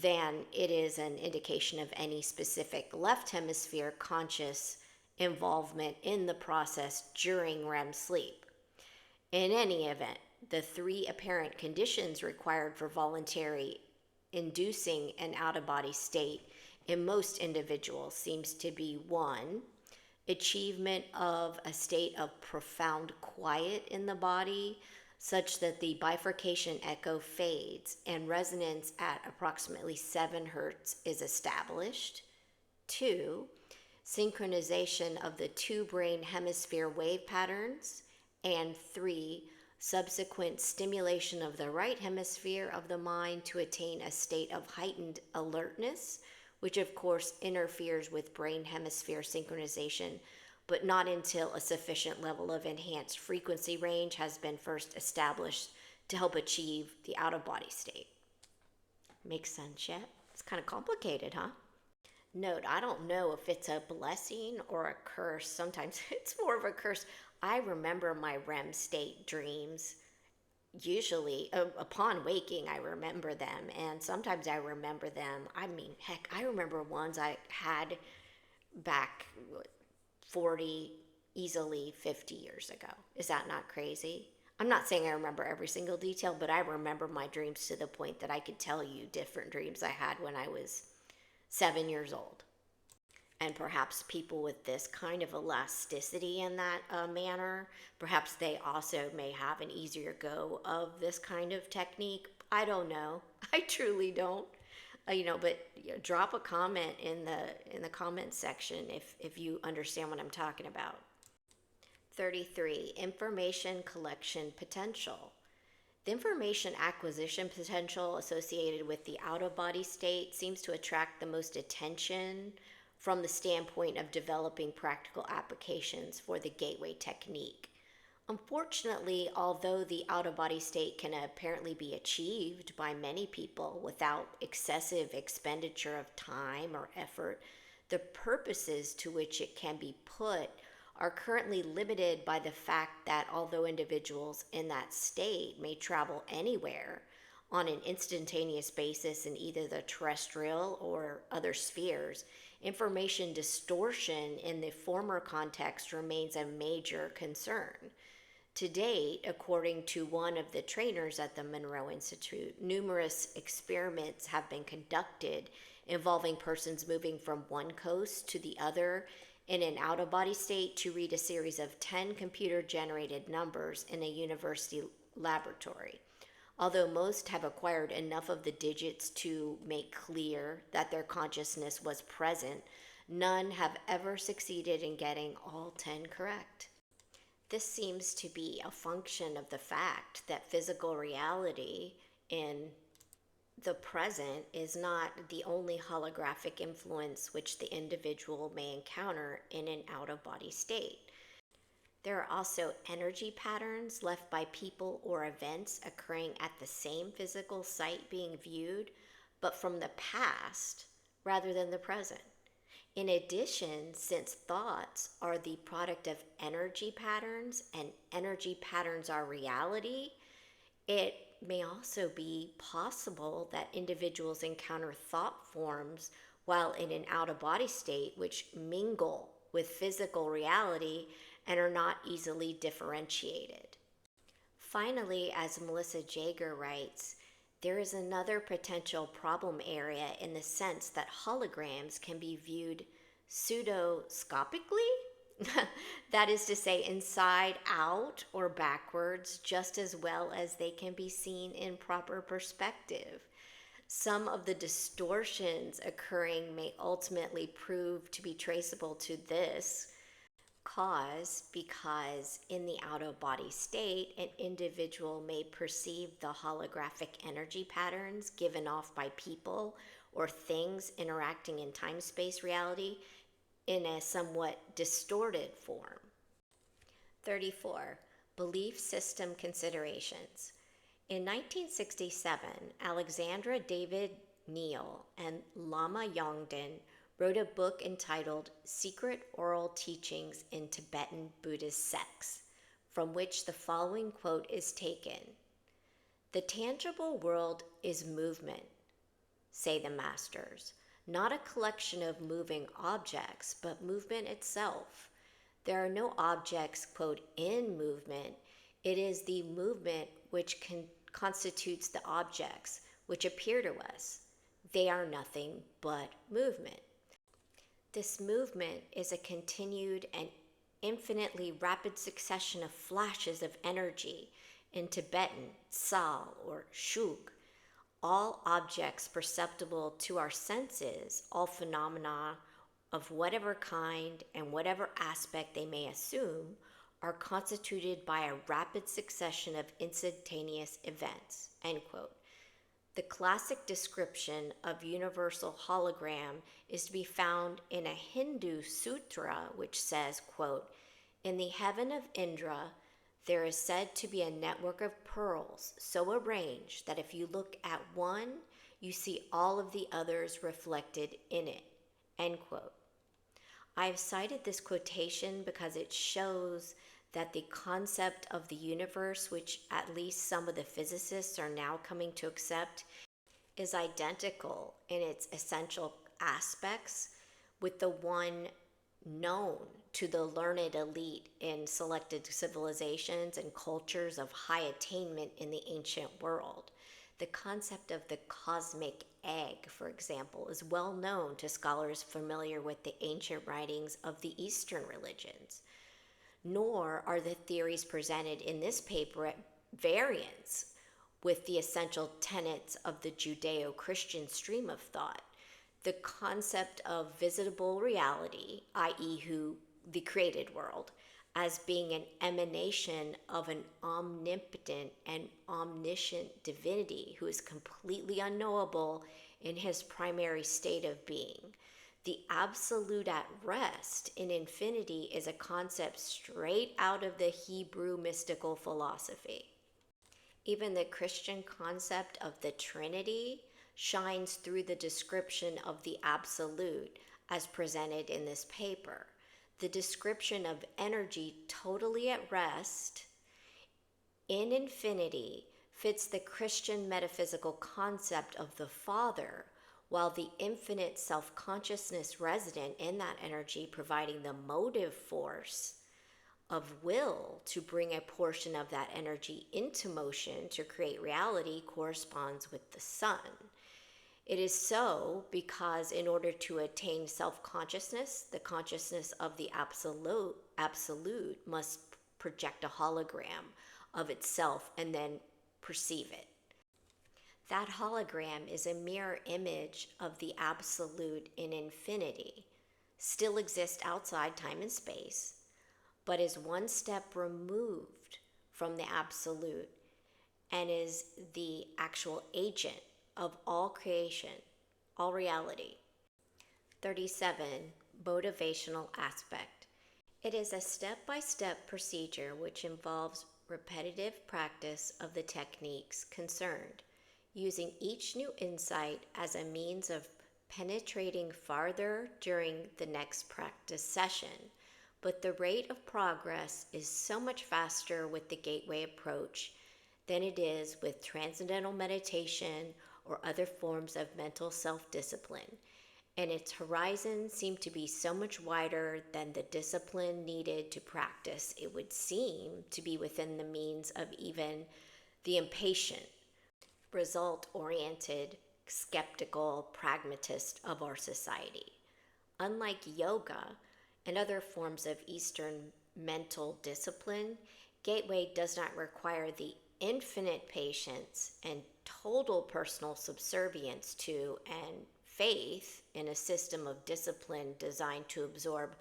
A: than it is an indication of any specific left hemisphere conscious involvement in the process during REM sleep. In any event, the three apparent conditions required for voluntary inducing an out-of-body state in most individuals seems to be: one, achievement of a state of profound quiet in the body, such that the bifurcation echo fades and resonance at approximately 7 hertz is established. 2, synchronization of the two brain hemisphere wave patterns. And 3, subsequent stimulation of the right hemisphere of the mind to attain a state of heightened alertness, which of course interferes with brain hemisphere synchronization, but not until a sufficient level of enhanced frequency range has been first established to help achieve the out-of-body state. Makes sense yet? It's kind of complicated, huh? Note, I don't know if it's a blessing or a curse. Sometimes it's more of a curse. I remember my REM state dreams. Usually, upon waking, I remember them. And sometimes I remember them. I mean, heck, I remember ones I had back 40, easily 50 years ago. Is that not crazy? I'm not saying I remember every single detail, but I remember my dreams to the point that I could tell you different dreams I had when I was 7 years old. And perhaps people with this kind of elasticity in that manner, perhaps they also may have an easier go of this kind of technique. I don't know. I truly don't. But drop a comment in the comment section if you understand what I'm talking about. 33, information collection potential. The information acquisition potential associated with the out-of-body state seems to attract the most attention from the standpoint of developing practical applications for the gateway technique. Unfortunately, although the out-of-body state can apparently be achieved by many people without excessive expenditure of time or effort, the purposes to which it can be put are currently limited by the fact that although individuals in that state may travel anywhere on an instantaneous basis in either the terrestrial or other spheres, information distortion in the former context remains a major concern. To date, according to one of the trainers at the Monroe Institute, numerous experiments have been conducted involving persons moving from one coast to the other in an out-of-body state to read a series of 10 computer-generated numbers in a university laboratory. Although most have acquired enough of the digits to make clear that their consciousness was present, none have ever succeeded in getting all 10 correct. This seems to be a function of the fact that physical reality in the present is not the only holographic influence which the individual may encounter in an out-of-body state. There are also energy patterns left by people or events occurring at the same physical site being viewed, but from the past rather than the present. In addition, since thoughts are the product of energy patterns and energy patterns are reality, it may also be possible that individuals encounter thought forms while in an out-of-body state which mingle with physical reality and are not easily differentiated. Finally, as Melissa Jager writes, there is another potential problem area in the sense that holograms can be viewed pseudoscopically, that is to say, inside out or backwards, just as well as they can be seen in proper perspective. Some of the distortions occurring may ultimately prove to be traceable to this cause because in the out-of-body state, an individual may perceive the holographic energy patterns given off by people or things interacting in time-space reality in a somewhat distorted form. 34. Belief system considerations. In 1967, Alexandra David Neal and Lama Yongden wrote a book entitled Secret Oral Teachings in Tibetan Buddhist Sects, from which the following quote is taken. "The tangible world is movement, say the masters, not a collection of moving objects, but movement itself. There are no objects, quote, in movement. It is the movement which constitutes the objects which appear to us. They are nothing but movement. This movement is a continued and infinitely rapid succession of flashes of energy, in Tibetan, sal or shuk. All objects perceptible to our senses, all phenomena of whatever kind and whatever aspect they may assume, are constituted by a rapid succession of instantaneous events," end quote. The classic description of universal hologram is to be found in a Hindu sutra which says, quote, "In the heaven of Indra, there is said to be a network of pearls so arranged that if you look at one, you see all of the others reflected in it," end quote. I have cited this quotation because it shows that the concept of the universe, which at least some of the physicists are now coming to accept, is identical in its essential aspects with the one known to the learned elite in selected civilizations and cultures of high attainment in the ancient world. The concept of the cosmic egg, for example, is well known to scholars familiar with the ancient writings of the Eastern religions. Nor are the theories presented in this paper at variance with the essential tenets of the Judeo-Christian stream of thought. The concept of visitable reality, i.e., the created world, as being an emanation of an omnipotent and omniscient divinity who is completely unknowable in his primary state of being. The absolute at rest in infinity is a concept straight out of the Hebrew mystical philosophy. Even the Christian concept of the Trinity shines through the description of the absolute as presented in this paper. The description of energy totally at rest in infinity fits the Christian metaphysical concept of the Father, while the infinite self-consciousness resident in that energy providing the motive force of will to bring a portion of that energy into motion to create reality corresponds with the sun. It is so because in order to attain self-consciousness, the consciousness of the absolute must project a hologram of itself and then perceive it. That hologram is a mirror image of the absolute in infinity, still exists outside time and space, but is one step removed from the absolute and is the actual agent of all creation, all reality. 37. Motivational aspect. It is a step-by-step procedure which involves repetitive practice of the techniques concerned, using each new insight as a means of penetrating farther during the next practice session. But the rate of progress is so much faster with the gateway approach than it is with transcendental meditation or other forms of mental self-discipline, and its horizons seem to be so much wider than the discipline needed to practice. It would seem to be within the means of even the impatient, result-oriented, skeptical pragmatist of our society. Unlike yoga and other forms of Eastern mental discipline, Gateway does not require the infinite patience and total personal subservience to and faith in a system of discipline designed to absorb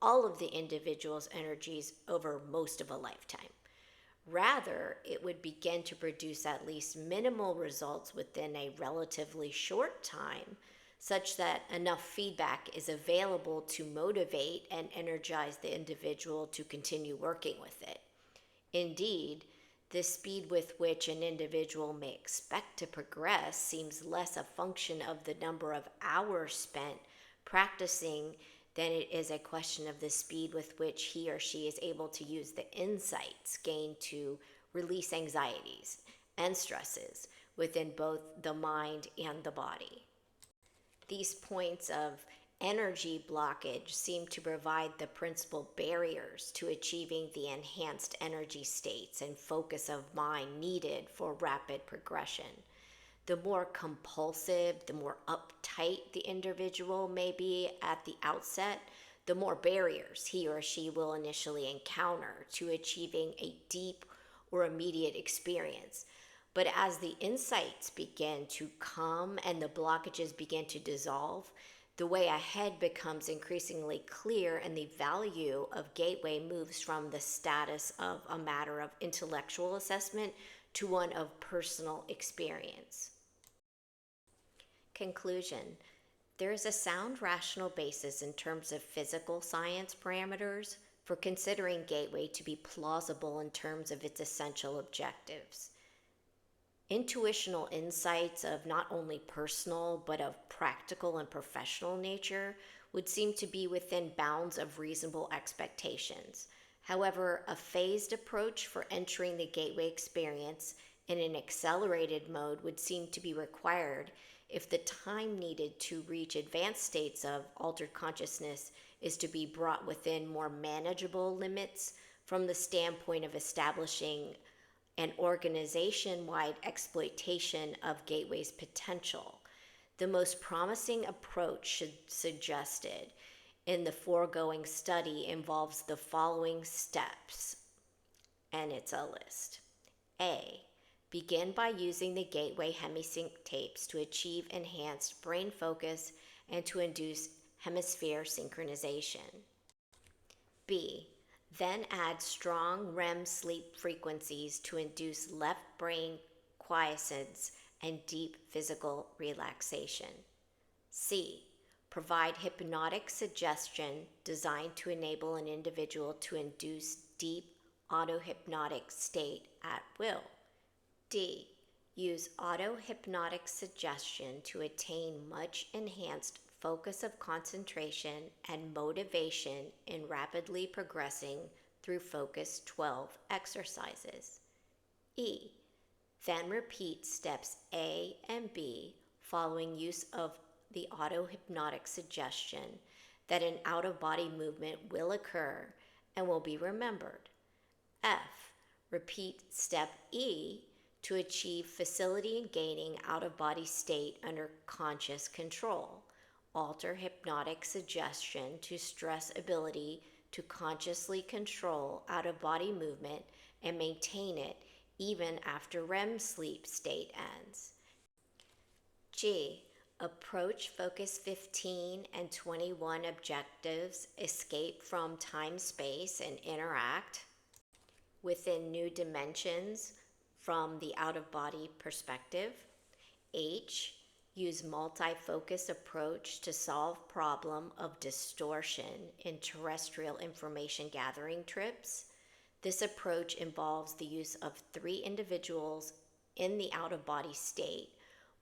A: all of the individual's energies over most of a lifetime. Rather, it would begin to produce at least minimal results within a relatively short time, such that enough feedback is available to motivate and energize the individual to continue working with it. Indeed, the speed with which an individual may expect to progress seems less a function of the number of hours spent practicing, then it is a question of the speed with which he or she is able to use the insights gained to release anxieties and stresses within both the mind and the body. These points of energy blockage seem to provide the principal barriers to achieving the enhanced energy states and focus of mind needed for rapid progression. The more compulsive, the more uptight the individual may be at the outset, the more barriers he or she will initially encounter to achieving a deep or immediate experience. But as the insights begin to come and the blockages begin to dissolve, the way ahead becomes increasingly clear, and the value of Gateway moves from the status of a matter of intellectual assessment to one of personal experience. Conclusion. There is a sound rational basis in terms of physical science parameters for considering Gateway to be plausible in terms of its essential objectives. Intuitional insights of not only personal but of practical and professional nature would seem to be within bounds of reasonable expectations. However, a phased approach for entering the Gateway experience in an accelerated mode would seem to be required if the time needed to reach advanced states of altered consciousness is to be brought within more manageable limits from the standpoint of establishing an organization-wide exploitation of Gateway's potential. The most promising approach suggested in the foregoing study involves the following steps, and it's a list. A. Begin by using the Gateway hemisync tapes to achieve enhanced brain focus and to induce hemisphere synchronization. B. Then add strong REM sleep frequencies to induce left brain quiescence and deep physical relaxation. C. Provide hypnotic suggestion designed to enable an individual to induce deep auto-hypnotic state at will. D. Use auto-hypnotic suggestion to attain much enhanced focus of concentration and motivation in rapidly progressing through Focus 12 exercises. E. Then repeat steps A and B following use of the auto-hypnotic suggestion that an out-of-body movement will occur and will be remembered. F. Repeat step E to achieve facility in gaining out-of-body state under conscious control. Alter hypnotic suggestion to stress ability to consciously control out-of-body movement and maintain it even after REM sleep state ends. G. Approach Focus 15 and 21 objectives, escape from time-space and interact within new dimensions from the out-of-body perspective. H. Use multi-focus approach to solve problem of distortion in terrestrial information gathering trips. This approach involves the use of 3 individuals in the out-of-body state,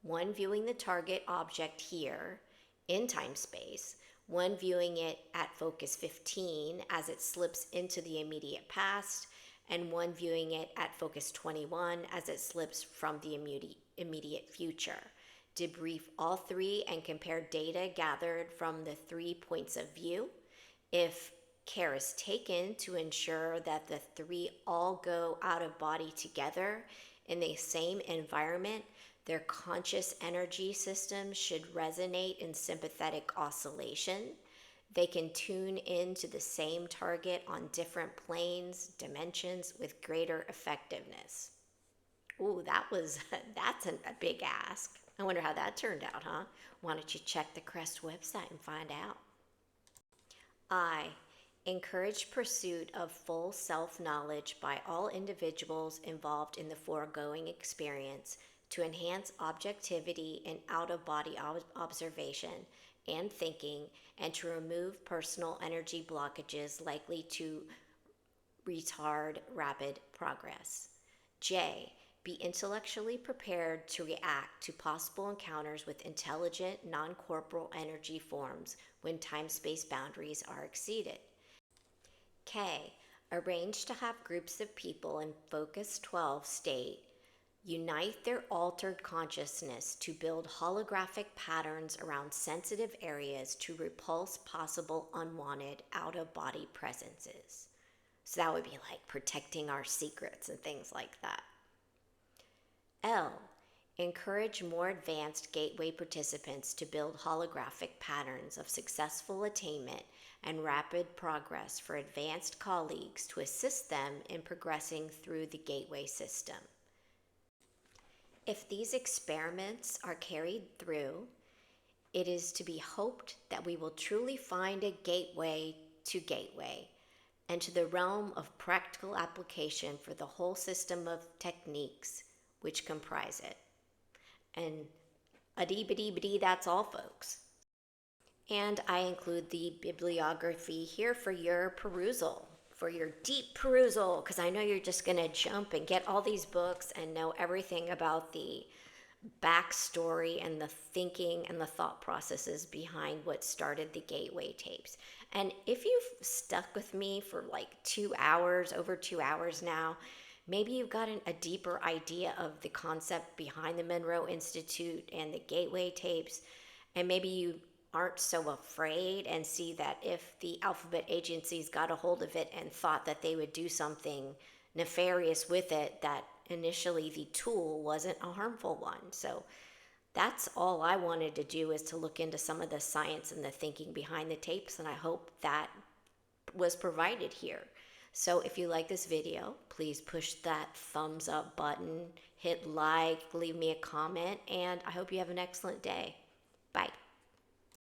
A: one viewing the target object here in time-space, one viewing it at Focus 15 as it slips into the immediate past, and one viewing it at Focus 21 as it slips from the immediate future. Debrief all 3 and compare data gathered from the 3 points of view. If care is taken to ensure that the 3 all go out of body together in the same environment, their conscious energy systems should resonate in sympathetic oscillation. They can tune into the same target on different planes, dimensions with greater effectiveness. Ooh, that's a big ask. I wonder how that turned out, huh? Why don't you check the CREST website and find out? I. Encourage pursuit of full self-knowledge by all individuals involved in the foregoing experience to enhance objectivity in out-of-body observation and thinking, and to remove personal energy blockages likely to retard rapid progress. J. Be intellectually prepared to react to possible encounters with intelligent, non-corporeal energy forms when time-space boundaries are exceeded. K. Arrange to have groups of people in Focus 12 state unite their altered consciousness to build holographic patterns around sensitive areas to repulse possible unwanted out-of-body presences. So that would be like protecting our secrets and things like that. L. Encourage more advanced gateway participants to build holographic patterns of successful attainment and rapid progress for advanced colleagues to assist them in progressing through the gateway system. If these experiments are carried through, it is to be hoped that we will truly find a gateway to gateway and to the realm of practical application for the whole system of techniques which comprise it. And a-dee-ba-dee-ba-dee, that's all, folks. And I include the bibliography here for your perusal, for your deep perusal, because I know you're just going to jump and get all these books and know everything about the backstory and the thinking and the thought processes behind what started the gateway tapes. And if you've stuck with me for like 2 hours, over 2 hours now, maybe you've gotten a deeper idea of the concept behind the Monroe Institute and the gateway tapes, and maybe you aren't so afraid and see that if the alphabet agencies got a hold of it and thought that they would do something nefarious with it, that initially the tool wasn't a harmful one. So that's all I wanted to do, is to look into some of the science and the thinking behind the tapes, and I hope that was provided here. So if you like this video, please push that thumbs up button, hit like, leave me a comment, and I hope you have an excellent day. Bye.